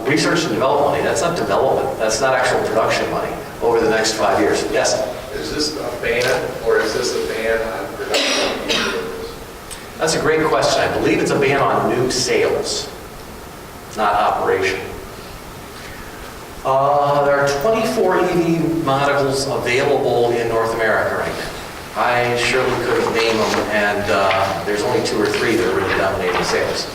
research and development money. That's not development, that's not actual production money over the next 5 years. Yes? Is this a ban, or is this a ban on production of vehicles? That's a great question. I believe it's a ban on new sales, not operation. There are 24 EV models available in North America right now. I surely couldn't name them, and there's only 2 or 3 that are really dominating sales.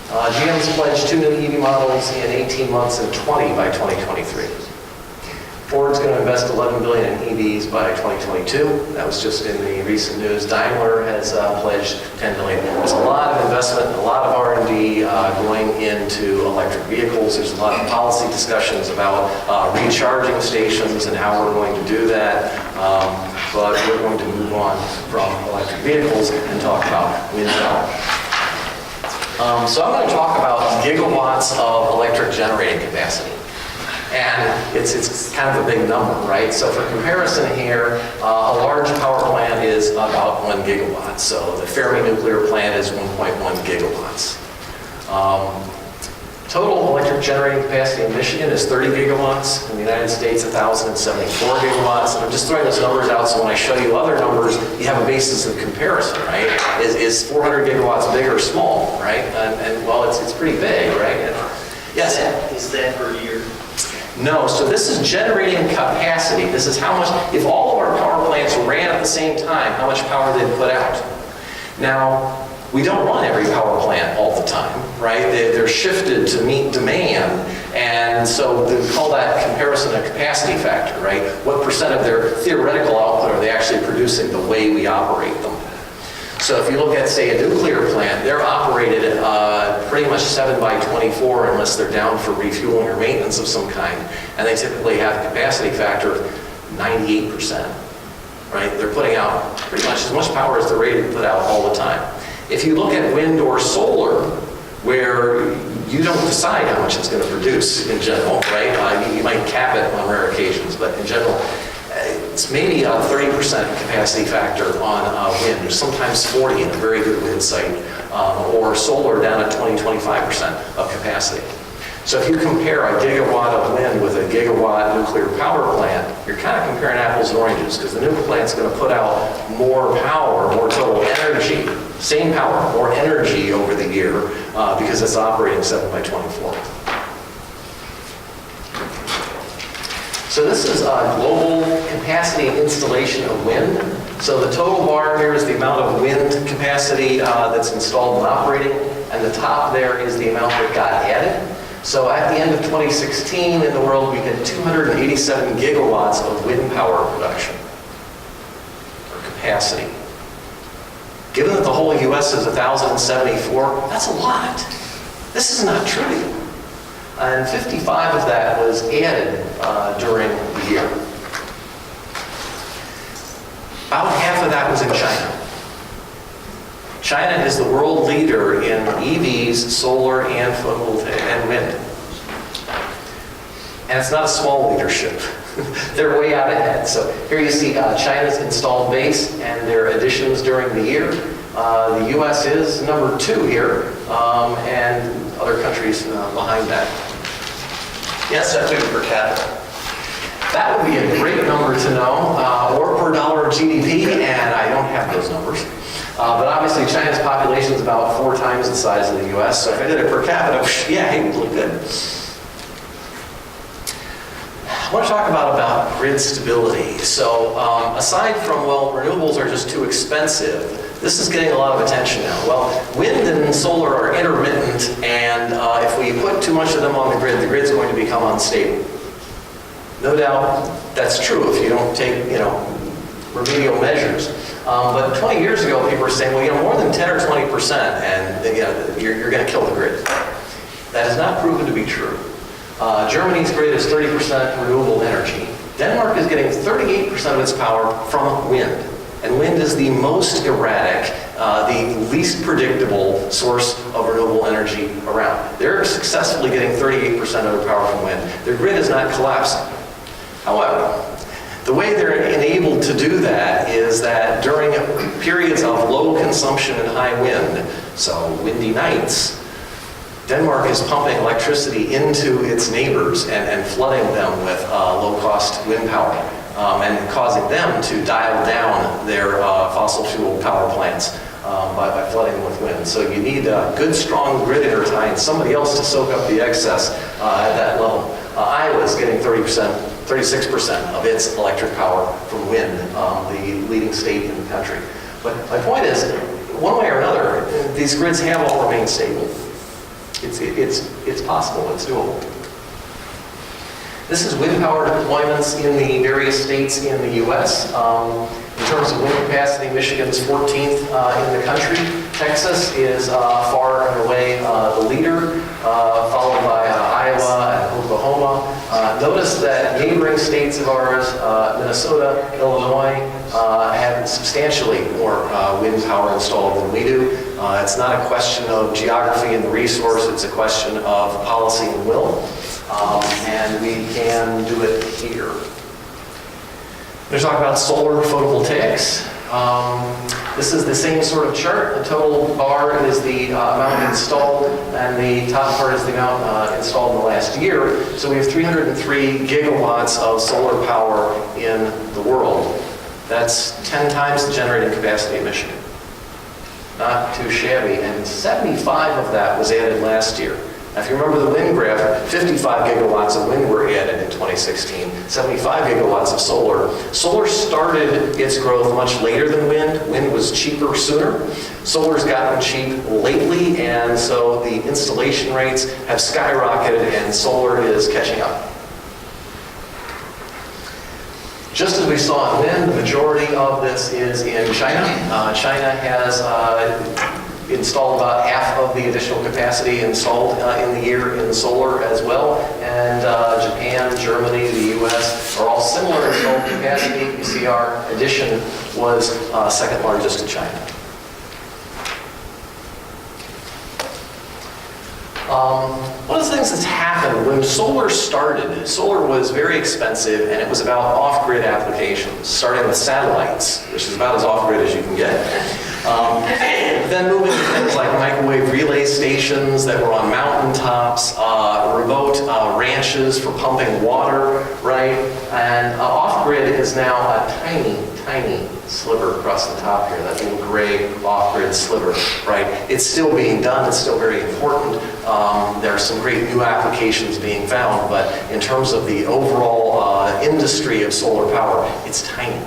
GM's pledged 2 new EV models in 18 months and 20 by 2023. Ford's going to invest $11 billion in EVs by 2022. That was just in the recent news. Daimler has pledged $10 billion. There's a lot of investment, a lot of R&D going into electric vehicles. There's a lot of policy discussions about recharging stations and how we're going to do that. But we're going to move on from electric vehicles and talk about wind power. So I'm going to talk about gigawatts of electric generating capacity. And it's kind of a big number, right? So for comparison here, a large power plant is about 1 gigawatt. So the Fermi nuclear plant is 1.1 gigawatts. Total electric generating capacity in Michigan is 30 gigawatts. In the United States, 1,074 gigawatts. And I'm just throwing those numbers out so when I show you other numbers, you have a basis of comparison, right? Is 400 gigawatts big or small, right? And well, it's pretty big, right? Yes? Is that per year? No, so this is generating capacity. This is how much, if all of our power plants ran at the same time, how much power they'd put out. Now, we don't run every power plant all the time, right? They're shifted to meet demand, and so we call that comparison a capacity factor, right? What percent of their theoretical output are they actually producing the way we operate them? So if you look at, say, a nuclear plant, they're operated pretty much 7 by 24 unless they're down for refueling or maintenance of some kind. And they typically have a capacity factor of 98%, right? They're putting out pretty much as much power as they're rated to put out all the time. If you look at wind or solar, where you don't decide how much it's going to produce in general, right? You might cap it on rare occasions, but in general, it's maybe a 30% capacity factor on wind, sometimes 40 in a very good wind site, or solar down at 20-25% of capacity. So if you compare a gigawatt of wind with a gigawatt nuclear power plant, you're kind of comparing apples and oranges, because the nuclear plant's going to put out more power, more total energy, same power, more energy over the year, because it's operating 7 by 24. So this is a global capacity and installation of wind. So the total bar here is the amount of wind capacity that's installed and operating, and the top there is the amount that got added. So at the end of 2016 in the world, we had 287 gigawatts of wind power production, or capacity. Given that the whole US is 1,074, that's a lot. This is not trivial. And 55 of that was added during the year. About half of that was in China. China is the world leader in EVs, solar, and photovoltaic, and wind. And it's not a small leadership. They're way out ahead. So here you see China's installed base and their additions during the year. The US is number 2 here, and other countries behind that. Yes, that's per capita. That would be a great number to know, or per dollar of GDP, and I don't have those numbers. But obviously China's population is about 4 times the size of the US, so if I did it per capita, yeah, it would look good. I want to talk about grid stability. So aside from, well, renewables are just too expensive, this is getting a lot of attention now. Well, wind and solar are intermittent, and if we put too much of them on the grid's going to become unstable. No doubt that's true if you don't take, remedial measures. But 20 years ago, people were saying, well, more than 10 or 20%, and you're going to kill the grid. That has not proven to be true. Germany's grid is 30% renewable energy. Denmark is getting 38% of its power from wind. And wind is the most erratic, the least predictable source of renewable energy around. They're successfully getting 38% of their power from wind. Their grid is not collapsing. However, the way they're enabled to do that is that during periods of low consumption and high wind, so windy nights, Denmark is pumping electricity into its neighbors and flooding them with low-cost wind power and causing them to dial down their fossil fuel power plants by flooding them with wind. So you need a good, strong grid intertie and somebody else to soak up the excess at that level. Iowa is getting 36% of its electric power from wind, the leading state in the country. But my point is, one way or another, these grids have all remained stable. It's possible, it's doable. This is wind power deployments in the various states in the U.S. In terms of wind capacity, Michigan's 14th in the country. Texas is far and away the leader, followed by Iowa and Oklahoma. Notice that neighboring states of ours, Minnesota, Illinois, have substantially more wind power installed than we do. It's not a question of geography and the resource, it's a question of policy and will. And we can do it here. They're talking about solar photovoltaics. This is the same sort of chart. The total bar is the amount installed, and the top part is the amount installed in the last year. So we have 303 gigawatts of solar power in the world. That's 10 times the generating capacity of Michigan. Not too shabby, and 75 of that was added last year. Now, if you remember the wind graph, 55 gigawatts of wind were added in 2016, 75 gigawatts of solar. Solar started its growth much later than wind. Wind was cheaper sooner. Solar's gotten cheap lately, and so the installation rates have skyrocketed, and solar is catching up. Just as we saw in wind, the majority of this is in China. China has installed about half of the additional capacity installed in the year in solar as well. And Japan, Germany, the US are all similar installed capacity. You see our addition was second largest in China. One of the things that's happened, when solar started, solar was very expensive and it was about off-grid applications, starting with satellites, which is about as off-grid as you can get. Then moving to things like microwave relay stations that were on mountaintops, remote ranches for pumping water, right? And off-grid is now a tiny, tiny sliver across the top here, that little gray off-grid sliver, right? It's still being done, it's still very important. There are some great new applications being found, but in terms of the overall industry of solar power, it's tiny.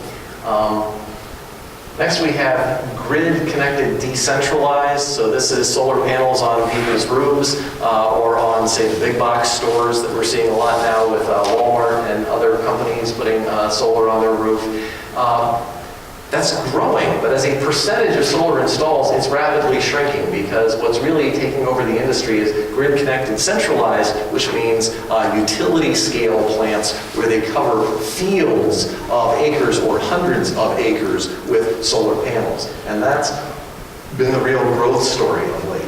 Next we have grid-connected decentralized. So this is solar panels on people's roofs or on, say, the big box stores that we're seeing a lot now with Walmart and other companies putting solar on their roof. That's growing, but as a percentage of solar installs, it's rapidly shrinking because what's really taking over the industry is grid-connected centralized, which means utility scale plants where they cover fields of acres or hundreds of acres with solar panels. And that's been the real growth story of late.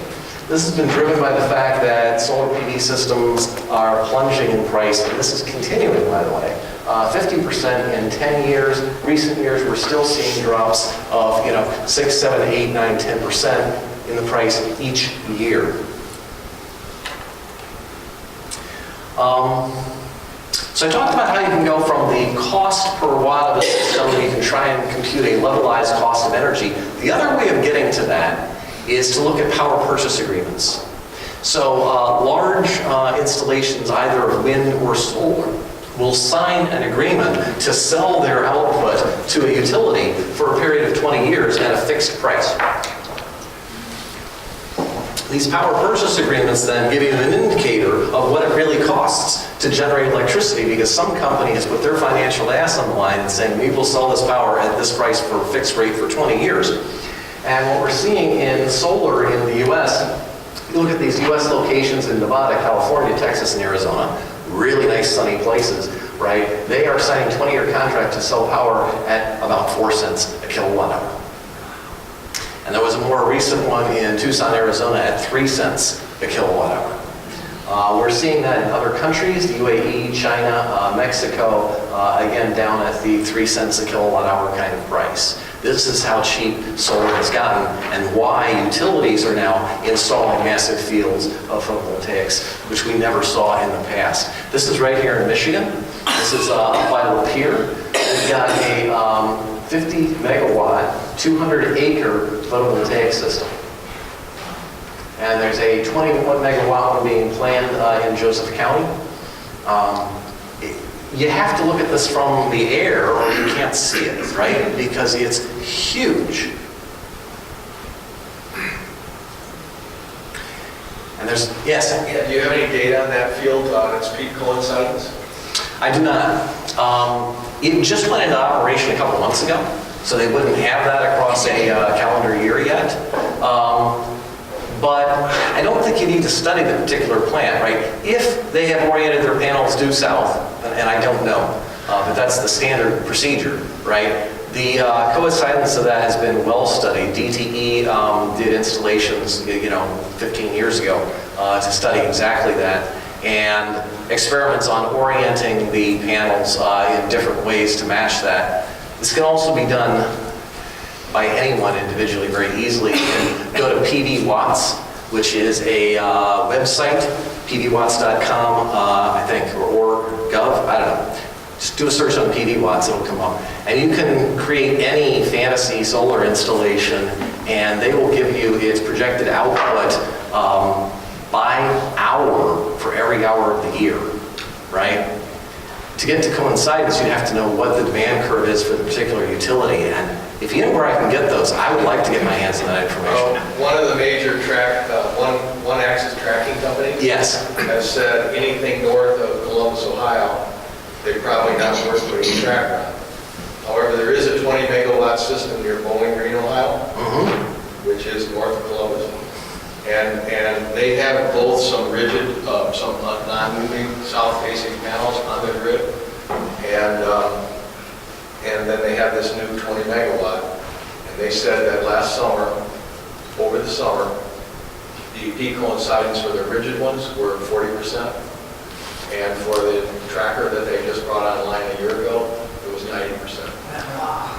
This has been driven by the fact that solar PV systems are plunging in price, and this is continuing, by the way. 50% in 10 years. Recent years, we're still seeing drops of 6, 7, 8, 9, 10% in the price each year. So I talked about how you can go from the cost per watt of a system, and you can try and compute a levelized cost of energy. The other way of getting to that is to look at power purchase agreements. So large installations, either of wind or solar, will sign an agreement to sell their output to a utility for a period of 20 years at a fixed price. These power purchase agreements then give you an indicator of what it really costs to generate electricity, because some company has put their financial ass on the line and saying, we will sell this power at this price for a fixed rate for 20 years. And what we're seeing in solar in the US, you look at these US locations in Nevada, California, Texas, and Arizona, really nice sunny places, right? They are signing a 20-year contract to sell power at about 4 cents a kilowatt hour. And there was a more recent one in Tucson, Arizona at 3 cents a kilowatt hour. We're seeing that in other countries, the UAE, China, Mexico, again down at the 3 cents a kilowatt hour kind of price. This is how cheap solar has gotten and why utilities are now installing massive fields of photovoltaics, which we never saw in the past. This is right here in Michigan. This is up by Lapeer. We've got a 50 megawatt, 200 acre photovoltaic system. And there's a 21 megawatt one being planned in Joseph County. You have to look at this from the air or you can't see it, right? Because it's huge. And there's, yes? Yeah, do you have any data on that field, on its peak coincidence? I do not. It just went into operation a couple months ago, so they wouldn't have that across a calendar year yet. But I don't think you need to study the particular plant, right? If they have oriented their panels due south, and I don't know, but that's the standard procedure, right? The coincidence of that has been well studied. DTE did installations, 15 years ago to study exactly that, and experiments on orienting the panels in different ways to match that. This can also be done by anyone individually very easily. You can go to PV Watts, which is a website, pvwatts.com, I think, or gov, I don't know. Just do a search on PV Watts, it'll come up. And you can create any fantasy solar installation, and they will give you its projected output by hour for every hour of the year, right? To get to coincidence, you'd have to know what the demand curve is for the particular utility. And if you know where I can get those, I would like to get my hands on that information. One of the major one-axis tracking companies Yes. has said anything north of Columbus, Ohio, they're probably not worth putting a tracker on. However, there is a 20 megawatt system near Bowling Green, Ohio, which is north of Columbus. And they have both some rigid, some non-moving south-facing panels on their grid. And then they have this new 20 megawatt. And they said that last summer, over the summer, the peak coincidence for the rigid ones were 40%. And for the tracker that they just brought online a year ago, it was 90%.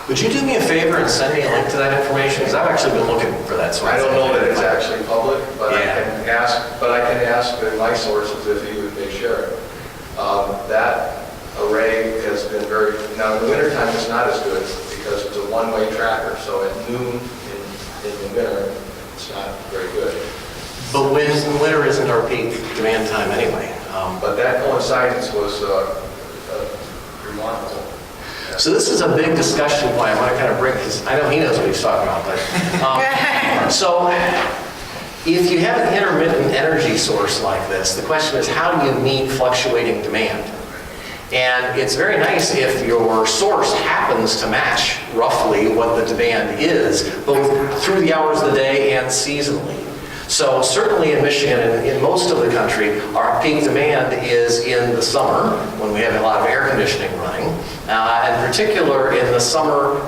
Would you do me a favor and send me a link to that information? Because I've actually been looking for that sort I of thing. don't know that it's actually public, but Yeah. I can ask my sources if they share it. That array has been now in the wintertime it's not as good because it's a one-way tracker, so at noon in the winter, it's not very good. But winter isn't our peak demand time anyway. But that coincidence was remarkable. So this is a big discussion point. I want to kind of bring, because I know he knows what he's talking about, but, so if you have an intermittent energy source like this, the question is how do you meet fluctuating demand? And it's very nice if your source happens to match roughly what the demand is, both through the hours of the day and seasonally. So certainly in Michigan and in most of the country, our peak demand is in the summer when we have a lot of air conditioning running. In particular in the summer,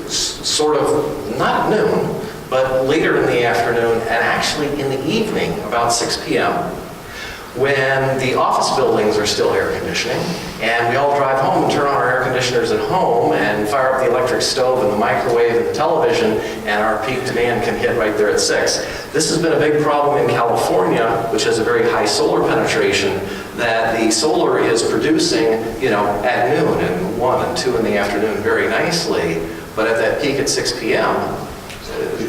sort of not noon, but later in the afternoon and actually in the evening about 6 p.m. when the office buildings are still air conditioning and we all drive home and turn on our air conditioners at home and fire up the electric stove and the microwave and the television, and our peak demand can hit right there at 6. This has been a big problem in California, which has a very high solar penetration, that the solar is producing, at noon and 1 and 2 in the afternoon very nicely, but at that peak at 6 p.m.,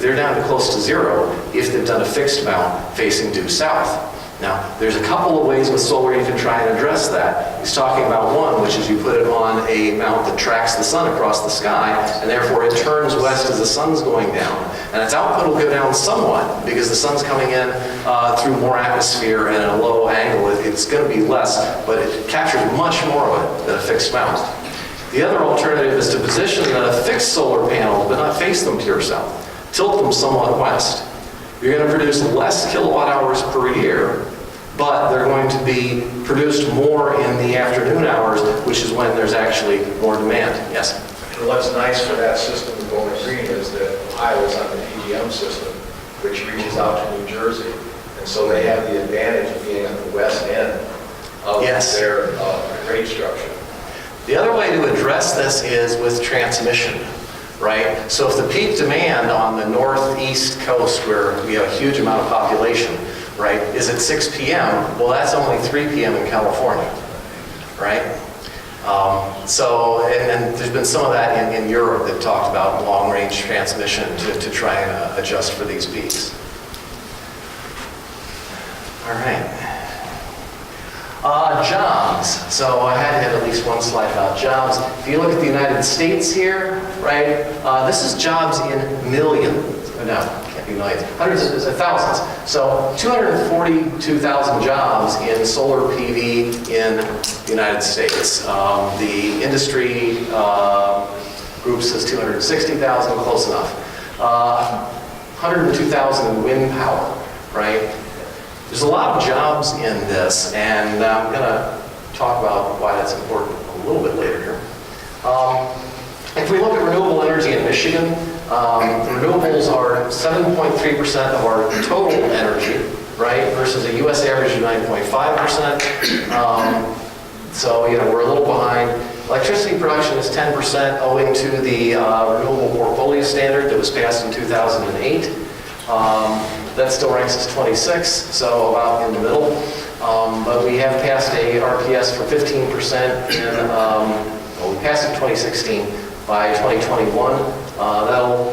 they're down to close to 0 if they've done a fixed mount facing due south. Now, there's a couple of ways with solar you can try and address that. He's talking about one, which is you put it on a mount that tracks the sun across the sky, and therefore it turns west as the sun's going down. And its output will go down somewhat because the sun's coming in through more atmosphere and at a low angle. It's going to be less, but it captures much more of it than a fixed mount. The other alternative is to position the fixed solar panels, but not face them pure south. Tilt them somewhat west. You're going to produce less kilowatt hours per year, but they're going to be produced more in the afternoon hours, which is when there's actually more demand. Yes? And what's nice for that system in Bowling Green is that Ohio is on the PGM system, which reaches out to New Jersey. And so they have the advantage of being on the west end of Yes. their rate structure. The other way to address this is with transmission, right? So if the peak demand on the northeast coast, where we have a huge amount of population, right, is at 6 p.m., well, that's only 3 p.m. in California, right? And there's been some of that in Europe that talked about long-range transmission to try and adjust for these peaks. All right. Jobs. So I had to have at least one slide about jobs. If you look at the United States here, right, this is jobs in millions. No, can't be millions. Hundreds of thousands. So 242,000 jobs in solar PV in the United States. The industry group says 260,000, close enough. 102,000 in wind power, right? There's a lot of jobs in this, and I'm going to talk about why that's important a little bit later here. If we look at renewable energy in Michigan, renewables are 7.3% of our total energy, right, versus a U.S. average of 9.5%. So, we're a little behind. Electricity production is 10% owing to the Renewable Portfolio Standard that was passed in 2008. That still ranks us 26, so about in the middle. But we have passed a RPS for 15% we passed it in 2016. By 2021, that'll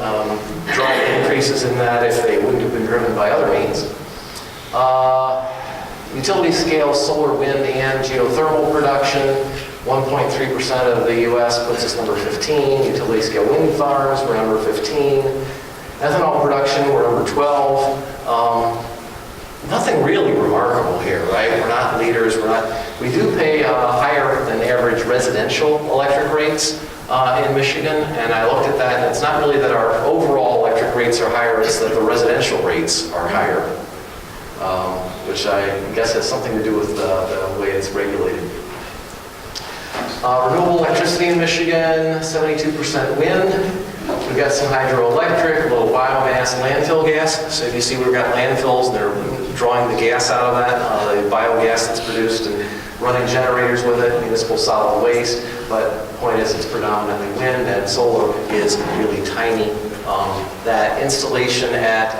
drive increases in that if they wouldn't have been driven by other means. Utility scale solar, wind, and geothermal production, 1.3% of the U.S. puts us number 15. Utility scale wind farms, we're number 15. Ethanol production, we're number 12. Nothing really remarkable here, right? We're not leaders. We do pay higher than average residential electric rates in Michigan, and I looked at that, and it's not really that our overall electric rates are higher, it's that the residential rates are higher, which I guess has something to do with the way it's regulated. Renewable electricity in Michigan, 72% wind. We've got some hydroelectric, a little biomass, landfill gas. So if you see we've got landfills, and they're drawing the gas out of that, the biogas that's produced, and running generators with it, municipal solid waste. But the point is, it's predominantly wind, and solar is really tiny. That installation at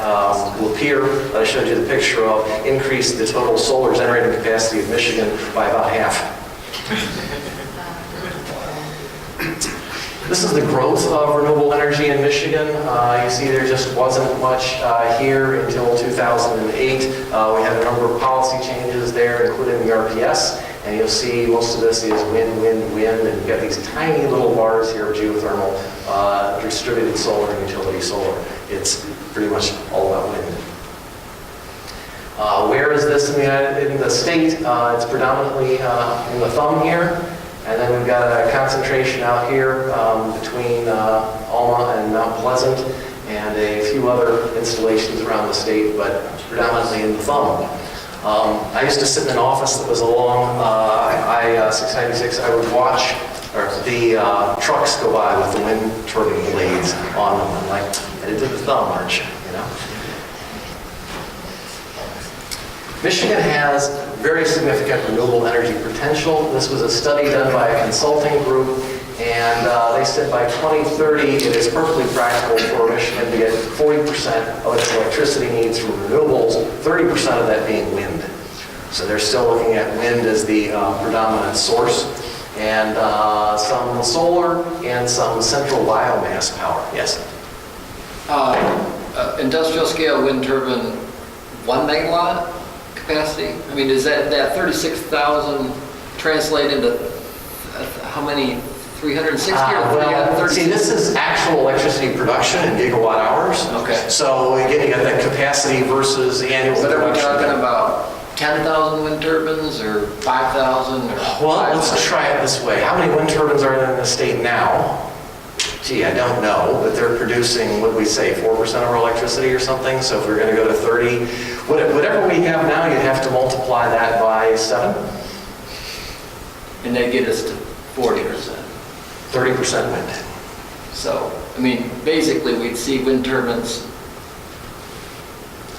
Lapeer that I showed you the picture of increased the total solar generating capacity of Michigan by about half. This is the growth of renewable energy in Michigan. You see there just wasn't much here until 2008. We had a number of policy changes there, including the RPS. And you'll see most of this is wind, wind, wind. And you've got these tiny little bars here of geothermal, distributed solar, and utility solar. It's pretty much all about wind. Where is this in the state? It's predominantly in the thumb here. And then we've got a concentration out here between Alma and Mount Pleasant, and a few other installations around the state, but predominantly in the thumb. I used to sit in an office that was along I-696. I would watch the trucks go by with the wind turbine blades on them. I'm like, headed to the thumb, aren't you? Michigan has very significant renewable energy potential. This was a study done by a consulting group, and they said by 2030 it is perfectly practical for Michigan to get 40% of its electricity needs from renewables, 30% of that being wind. So they're still looking at wind as the predominant source, and some solar and some central biomass power. Yes? Industrial scale wind turbine, 1 megawatt capacity? I mean, is that 36,000 translate into how many? 360 or 330? See, this is actual electricity production in gigawatt hours. Okay. So again, you got that capacity versus annual But are we production. talking about 10,000 wind turbines or 5,000? Well, let's try it this way. How many wind turbines are there in the state now? Gee, I don't know, but they're producing, what did we say, 4% of our electricity or something? So if we're going to go to 30, whatever we have now, you'd have to multiply that by 7. And they get us to 40%. 30% wind. So, I mean, basically we'd see wind turbines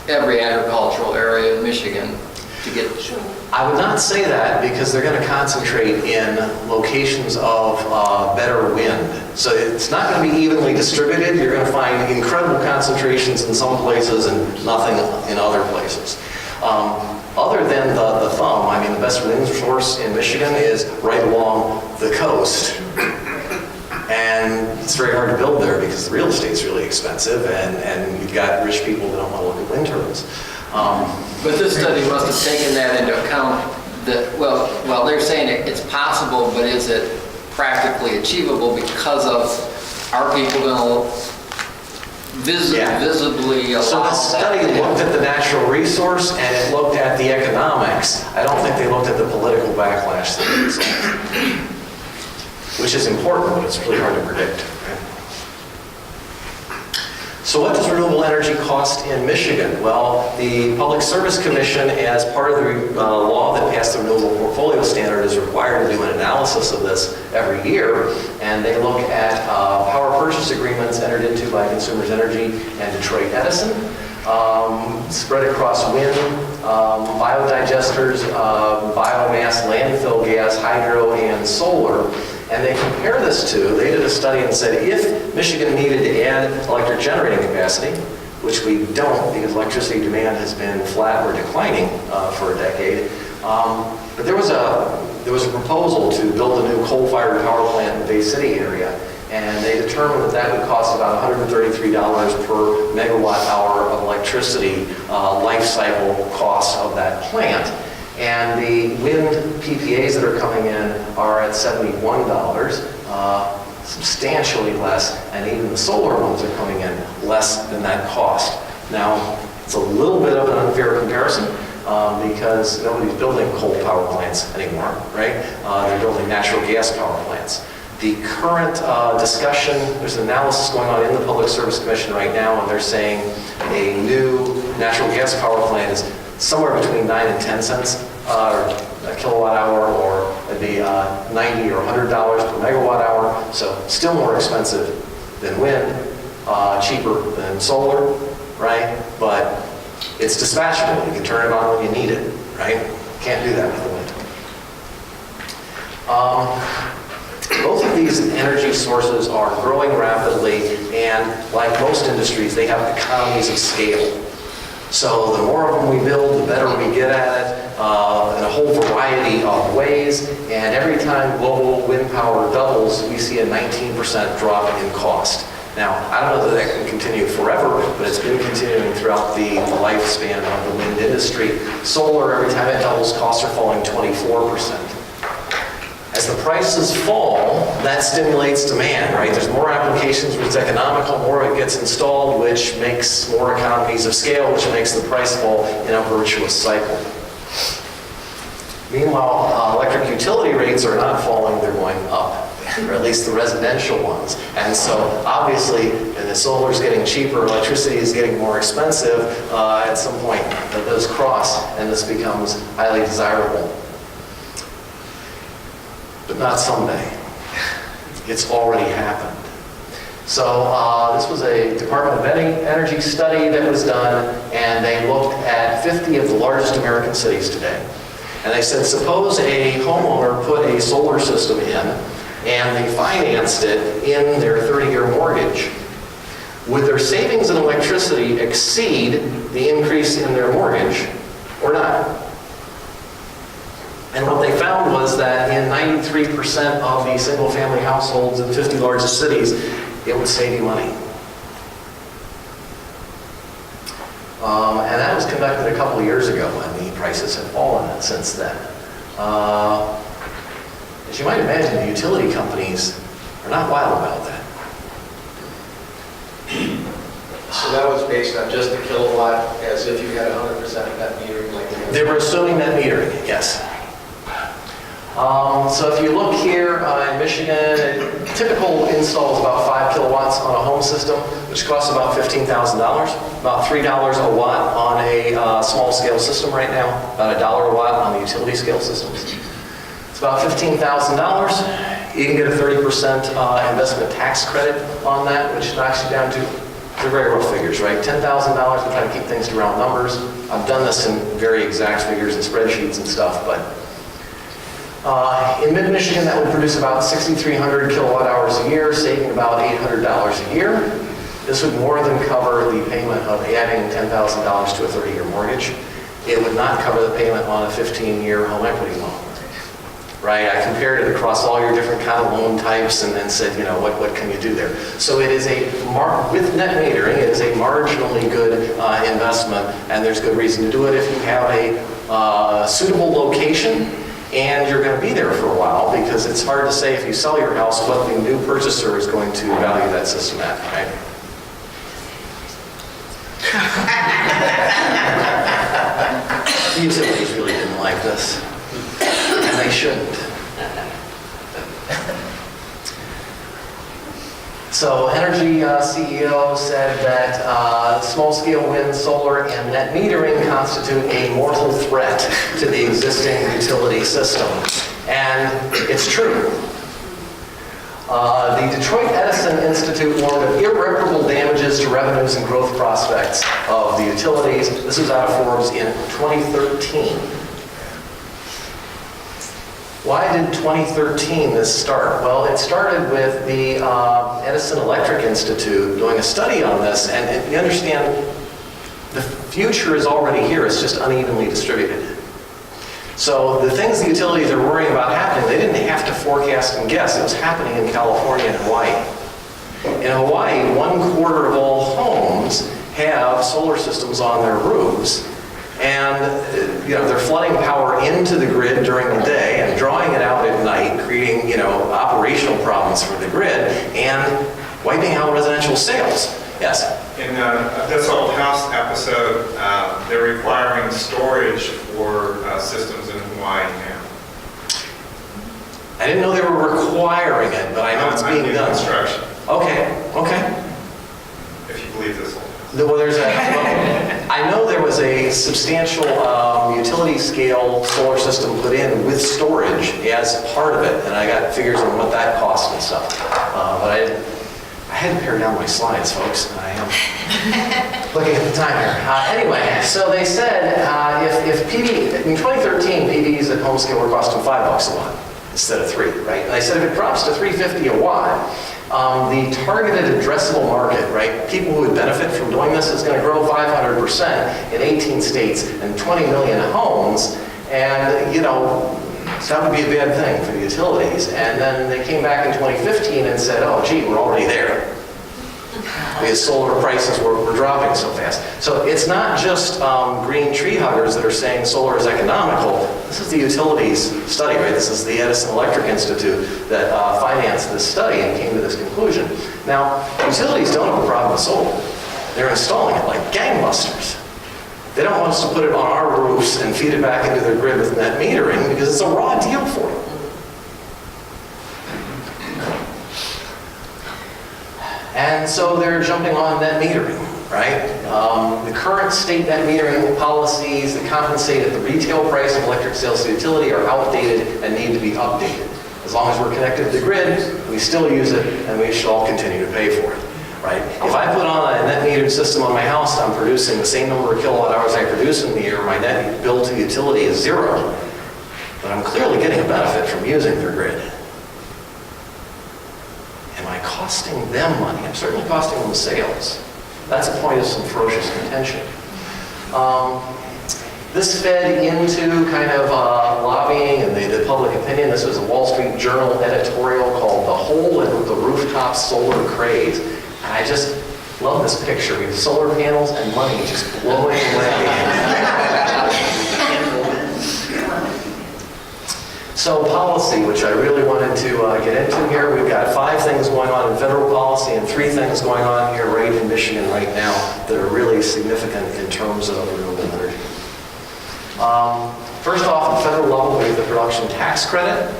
every agricultural area in Michigan. to get? I would not say that because they're going to concentrate in locations of better wind. So it's not going to be evenly distributed. You're going to find incredible concentrations in some places and nothing in other places. Other than the thumb, I mean, the best wind source in Michigan is right along the coast. And it's very hard to build there because the real estate's really expensive and you've got rich people that don't want to look at wind turbines. But this study must have taken that into account, that, well, they're saying it's possible, but is it practically achievable because of, are people going to visibly allow So the that study to looked happen? at the natural resource and it looked at the economics. I don't think they looked at the political backlash that it resulted, which is important, but it's really hard to predict. So what does renewable energy cost in Michigan? Well, the Public Service Commission, as part of the law that passed the Renewable Portfolio Standard, is required to do an analysis of this every year, and they look at power purchase agreements entered into by Consumers Energy and Detroit Edison, spread across wind, biodigesters, biomass, landfill gas, hydro, and solar. And they compare this to, they did a study and said if Michigan needed to add electric generating capacity, which we don't because electricity demand has been flat or declining for a decade, but there was a proposal to build a new coal-fired power plant in the Bay City area, and they determined that that would cost about $133 per megawatt hour of electricity life cycle cost of that plant. And the wind PPAs that are coming in are at $71, substantially less, and even the solar ones are coming in less than that cost. Now, it's a little bit of an unfair comparison because nobody's building coal power plants anymore, right? They're building natural gas power plants. The current discussion, there's an analysis going on in the Public Service Commission right now, and they're saying a new natural gas power plant is somewhere between 9 and 10 cents a kilowatt hour, or it'd be $90 or $100 per megawatt hour. So still more expensive than wind, cheaper than solar, right? But it's dispatchable. You can turn it on when you need it, right? Can't do that with the wind. Both of these energy sources are growing rapidly, and like most industries, they have economies of scale. So the more of them we build, the better we get at it in a whole variety of ways. And every time global wind power doubles, we see a 19% drop in cost. Now, I don't know that that can continue forever, but it's been continuing throughout the lifespan of the wind industry. Solar, every time it doubles, costs are falling 24%. As the prices fall, that stimulates demand, right? There's more applications where it's economical, more it gets installed, which makes more economies of scale, which makes the price fall in a virtuous cycle. Meanwhile, electric utility rates are not falling, they're going up, or at least the residential ones. And so obviously, and the solar is getting cheaper, electricity is getting more expensive, at some point those cross and this becomes highly desirable. But not someday. It's already happened. So this was a Department of Energy study that was done, and they looked at 50 of the largest American cities today. And they said, suppose a homeowner put a solar system in, and they financed it in their 30-year mortgage. Would their savings in electricity exceed the increase in their mortgage or not? And what they found was that in 93% of the single-family households in the 50 largest cities, it would save you money. And that was conducted a couple of years ago, and the prices have fallen since then. As you might imagine, the utility companies are not wild about that. So that was based on just the kilowatt, as if you had 100% net metering like that? They were assuming net metering, yes. So if you look here in Michigan, typical install is about 5 kilowatts on a home system, which costs about $15,000, about $3 a watt on a small scale system right now, about $1 a watt on the utility scale systems. It's about $15,000. You can get a 30% investment tax credit on that, which knocks you down to they're very rough figures, right? $10,000, we try to keep things to round numbers. I've done this in very exact figures and spreadsheets and stuff, but in mid-Michigan, that would produce about 6,300 kilowatt hours a year, saving about $800 a year. This would more than cover the payment of adding $10,000 to a 30-year mortgage. It would not cover the payment on a 15-year home equity loan. Right, I compared it across all your different kind of loan types and then said, you know, what can you do there? So it is with net metering, it is a marginally good investment, and there's good reason to do it if you have a suitable location and you're going to be there for a while, because it's hard to say if you sell your house what the new purchaser is going to value that system at, right? The utilities really didn't like this. And they shouldn't. So Energy CEO said that small-scale wind, solar, and net metering constitute a mortal threat to the existing utility system. And it's true. The Detroit Edison Institute warned of irreparable damages to revenues and growth prospects of the utilities. This was out of Forbes in 2013. Why did 2013 this start? Well, it started with the Edison Electric Institute doing a study on this, and you understand the future is already here, it's just unevenly distributed. So the things the utilities are worrying about happening, they didn't have to forecast and guess. It was happening in California and Hawaii. In Hawaii, 1/4 of all homes have solar systems on their roofs. And they're flooding power into the grid during the day and drawing it out at night, creating operational problems for the grid and wiping out residential sales. Yes? In This Old House episode, they're requiring storage for systems in Hawaii now. I didn't know they were requiring it, but I know it's being done. Construction, Okay. if you believe this. Well, I know there was a substantial utility scale solar system put in with storage as part of it, and I got figures on what that cost and stuff. But I had to pare down my slides, folks. I am looking at the time here. Anyway, so they said if PV, in 2013, PVs at home scale were costing $5 a watt instead of $3, right? And they said if it drops to $3.50 a watt, the targeted addressable market, right, people who would benefit from doing this is going to grow 500% in 18 states and 20 million homes. And, so that would be a bad thing for the utilities. And then they came back in 2015 and said, oh, gee, we're already there. Because solar prices were dropping so fast. So it's not just green tree huggers that are saying solar is economical. This is the utilities study, right? This is the Edison Electric Institute that financed this study and came to this conclusion. Now, utilities don't have a problem with solar. They're installing it like gangbusters. They don't want us to put it on our roofs and feed it back into their grid with net metering because it's a raw deal for them. And so they're jumping on net metering, right? The current state net metering policies that compensate at the retail price of electric sales to utility are outdated and need to be updated. As long as we're connected to the grid, we still use it and we should all continue to pay for it, right? If I put on a net metered system on my house, I'm producing the same number of kilowatt hours I produce in the year, my net bill to utility is 0, but I'm clearly getting a benefit from using their grid. Am I costing them money? I'm certainly costing them sales. That's a point of some ferocious contention. This fed into kind of lobbying and the public opinion. This was a Wall Street Journal editorial called "The Hole in the Rooftop Solar Craze." And I just love this picture. We have solar panels and money just blowing away. So policy, which I really wanted to get into here, we've got 5 things going on in federal policy and 3 things going on here right in Michigan right now that are really significant in terms of renewable energy. First off, at the federal level, we have the production tax credit.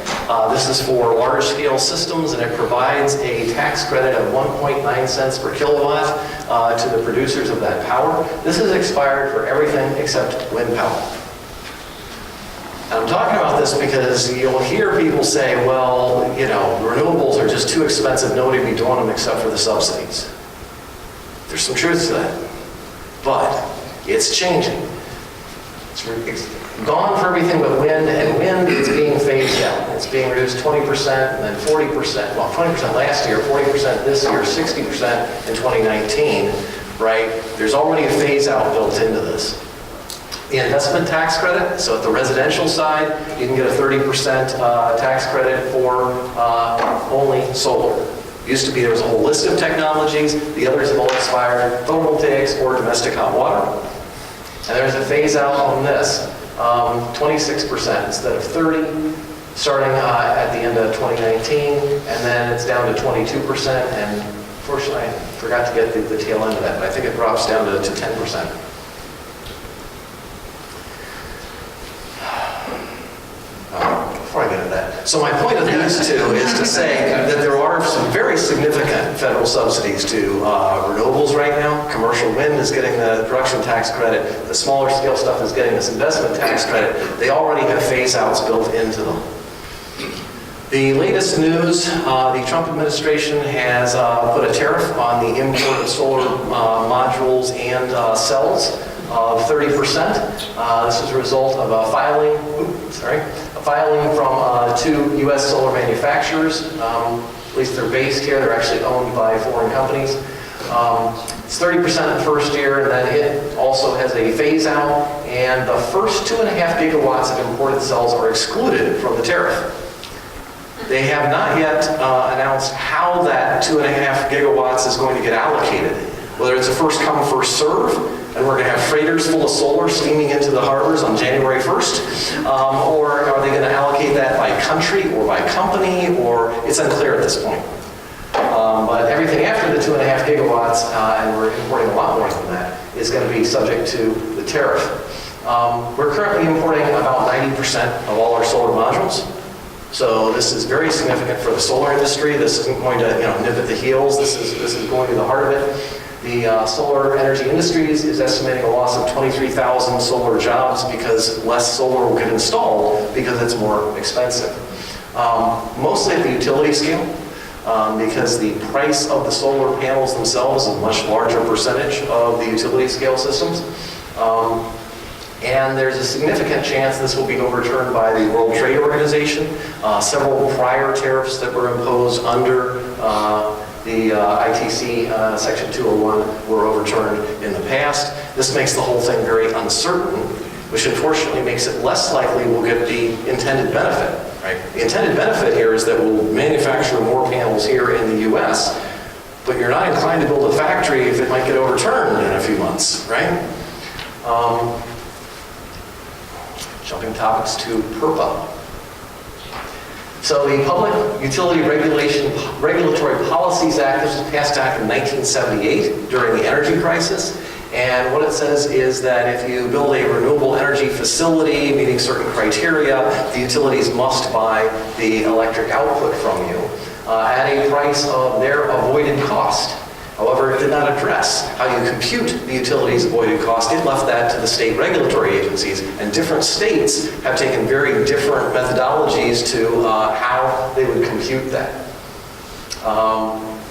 This is for large-scale systems, and it provides a tax credit of 1.9 cents per kilowatt to the producers of that power. This is expired for everything except wind power. I'm talking about this because you'll hear people say, well, renewables are just too expensive, nobody will be doing them except for the subsidies. There's some truth to that. But it's changing. It's gone for everything but wind, and wind is being phased out. It's being reduced 20% and then 40%, well, 20% last year, 40% this year, 60% in 2019, right? There's already a phase out built into this. The investment tax credit, so at the residential side, you can get a 30% tax credit for only solar. Used to be there was a whole list of technologies, the others have all expired, photovoltaics or domestic hot water. And there's a phase out on this, 26% instead of 30, starting at the end of 2019, and then it's down to 22%, and fortunately I forgot to get the tail end of that, but I think it drops down to 10%. Before I get into that. So my point of these two is to say that there are some very significant federal subsidies to renewables right now. Commercial wind is getting the production tax credit. The smaller scale stuff is getting this investment tax credit. They already have phase outs built into them. The latest news, the Trump administration has put a tariff on the import of solar modules and cells of 30%. This is a result of a filing from two U.S. solar manufacturers. At least they're based here. They're actually owned by foreign companies. It's 30% the first year, and then it also has a phase out, and the first 2.5 gigawatts of imported cells are excluded from the tariff. They have not yet announced how that 2.5 gigawatts is going to get allocated. Whether it's a first come, first serve, and we're going to have freighters full of solar steaming into the harbors on January 1st, or are they going to allocate that by country or by company, or it's unclear at this point. But everything after the 2.5 gigawatts, and we're importing a lot more than that, is going to be subject to the tariff. We're currently importing about 90% of all our solar modules. So this is very significant for the solar industry. This isn't going to nip at the heels. This is going to the heart of it. The solar energy industries is estimating a loss of 23,000 solar jobs because less solar will get installed because it's more expensive. Mostly at the utility scale, because the price of the solar panels themselves is a much larger percentage of the utility scale systems. And there's a significant chance this will be overturned by the World Trade Organization. Several prior tariffs that were imposed under the ITC Section 201 were overturned in the past. This makes the whole thing very uncertain, which unfortunately makes it less likely we'll get the intended benefit. Right? The intended benefit here is that we'll manufacture more panels here in the U.S., but you're not inclined to build a factory if it might get overturned in a few months, right? Jumping topics to PURPA. So the Public Utility Regulatory Policies Act, this was passed act in 1978 during the energy crisis. And what it says is that if you build a renewable energy facility meeting certain criteria, the utilities must buy the electric output from you at a price of their avoided cost. However, it did not address how you compute the utilities' avoided cost. It left that to the state regulatory agencies, and different states have taken very different methodologies to how they would compute that.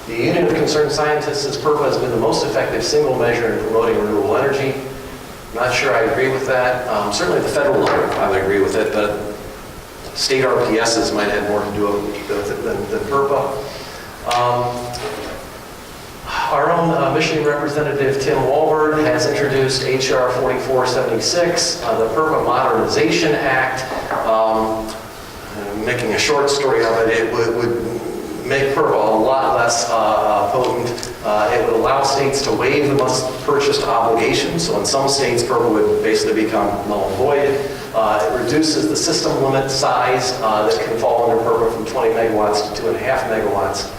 The Union of Concerned Scientists says PURPA has been the most effective single measure in promoting renewable energy. I'm not sure I agree with that. Certainly at the federal level, I would agree with it, but state RPSs might have more to do with it than PURPA. Our own Michigan Representative Tim Walberg has introduced H.R. 4476, the PURPA Modernization Act. Making a short story of it, it would make PURPA a lot less potent. It would allow states to waive the must-purchased obligation. So in some states, PURPA would basically become null and void. It reduces the system limit size that can fall under PURPA from 20 megawatts to 2.5 megawatts.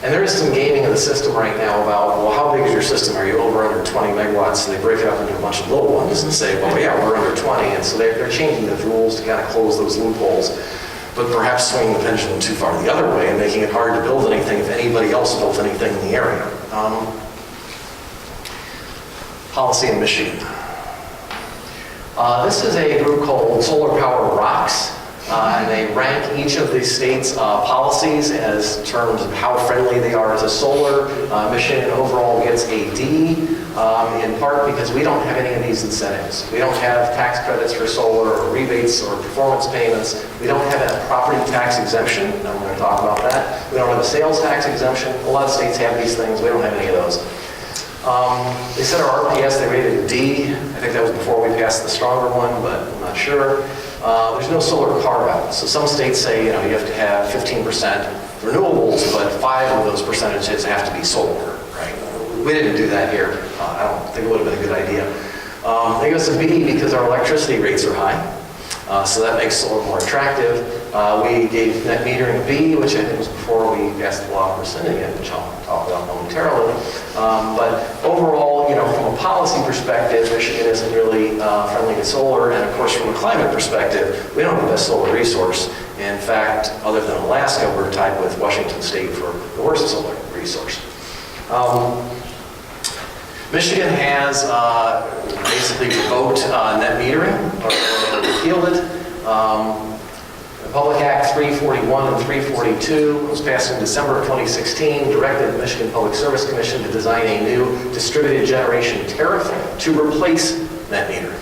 And there is some gaming in the system right now about, well, how big is your system? Are you over under 20 megawatts? So they break it up into a bunch of little ones and say, well, yeah, we're under 20. And so they're changing the rules to kind of close those loopholes, but perhaps swinging the pendulum too far the other way and making it hard to build anything if anybody else built anything in the area. Policy in Michigan. This is a group called Solar Power Rocks. And they rank each of the state's policies as terms of how friendly they are to solar. Michigan overall gets a D, in part because we don't have any of these incentives. We don't have tax credits for solar or rebates or performance payments. We don't have a property tax exemption. I'm going to talk about that. We don't have a sales tax exemption. A lot of states have these things. We don't have any of those. They said our RPS, they rated a D. I think that was before we passed the stronger one, but I'm not sure. There's no solar carve-out. So some states say, you have to have 15% renewables, but 5 of those percentages have to be solar, right? We didn't do that here. I don't think it would have been a good idea. They give us a B because our electricity rates are high. So that makes solar more attractive. We gave net metering a B, which I think was before we passed the law for rescinding it, which I'll talk about momentarily. But overall, from a policy perspective, Michigan isn't really friendly to solar. And of course, from a climate perspective, we don't have the best solar resource. In fact, other than Alaska, we're tied with Washington State for the worst solar resource. Michigan has basically revoked net metering, or repealed it. Public Act 341 and 342 was passed in December of 2016, directed the Michigan Public Service Commission to design a new distributed generation tariff to replace net metering.